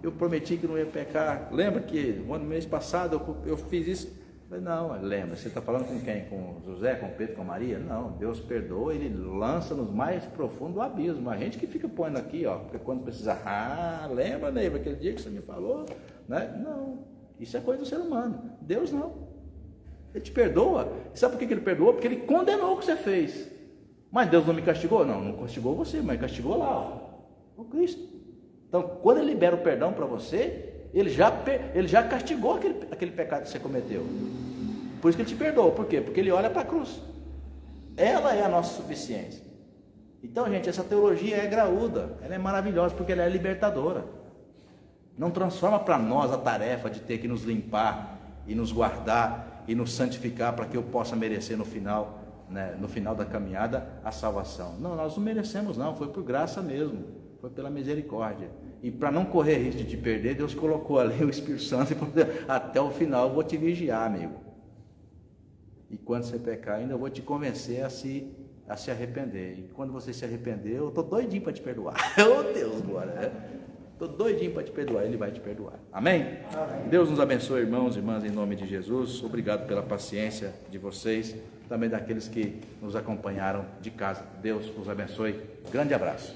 Speaker 1: eu prometi que não ia pecar. Lembra que no mês passado eu fiz isso? Falei, não, lembra, você está falando com quem? Com José, com Pedro, com Maria? Não, Deus perdoa, ele lança nos mais profundo do abismo. A gente que fica pondo aqui, ó, porque quando precisar, lembra, Neiva, aquele dia que você me falou, né? Não, isso é coisa do ser humano. Deus não. Ele te perdoa. Sabe por que ele perdoou? Porque ele condenou o que você fez. Mas Deus não me castigou? Não, não castigou você, mas castigou lá, ó, o Cristo. Então, quando ele libera o perdão para você, ele já castigou aquele pecado que você cometeu. Por isso que ele te perdoa. Por quê? Porque ele olha para a cruz. Ela é a nossa suficiência. Então, gente, essa teologia é graúda, ela é maravilhosa, porque ela é libertadora. Não transforma para nós a tarefa de ter que nos limpar e nos guardar e nos santificar para que eu possa merecer no final, né, no final da caminhada, a salvação. Não, nós não merecemos não, foi por graça mesmo, foi pela misericórdia. E para não correr risco de te perder, Deus colocou ali o Espírito Santo e falou, até o final eu vou te vigiar, amigo. E quando você pecar, ainda eu vou te convencer a se arrepender. E quando você se arrepender, eu estou doidinho para te perdoar. Oh Deus, glória. Estou doidinho para te perdoar, Ele vai te perdoar. Amém? Amém? Deus nos abençoe, irmãos e irmãs, em nome de Jesus. Obrigado pela paciência de vocês, também daqueles que nos acompanharam de casa. Deus os abençoe. Grande abraço.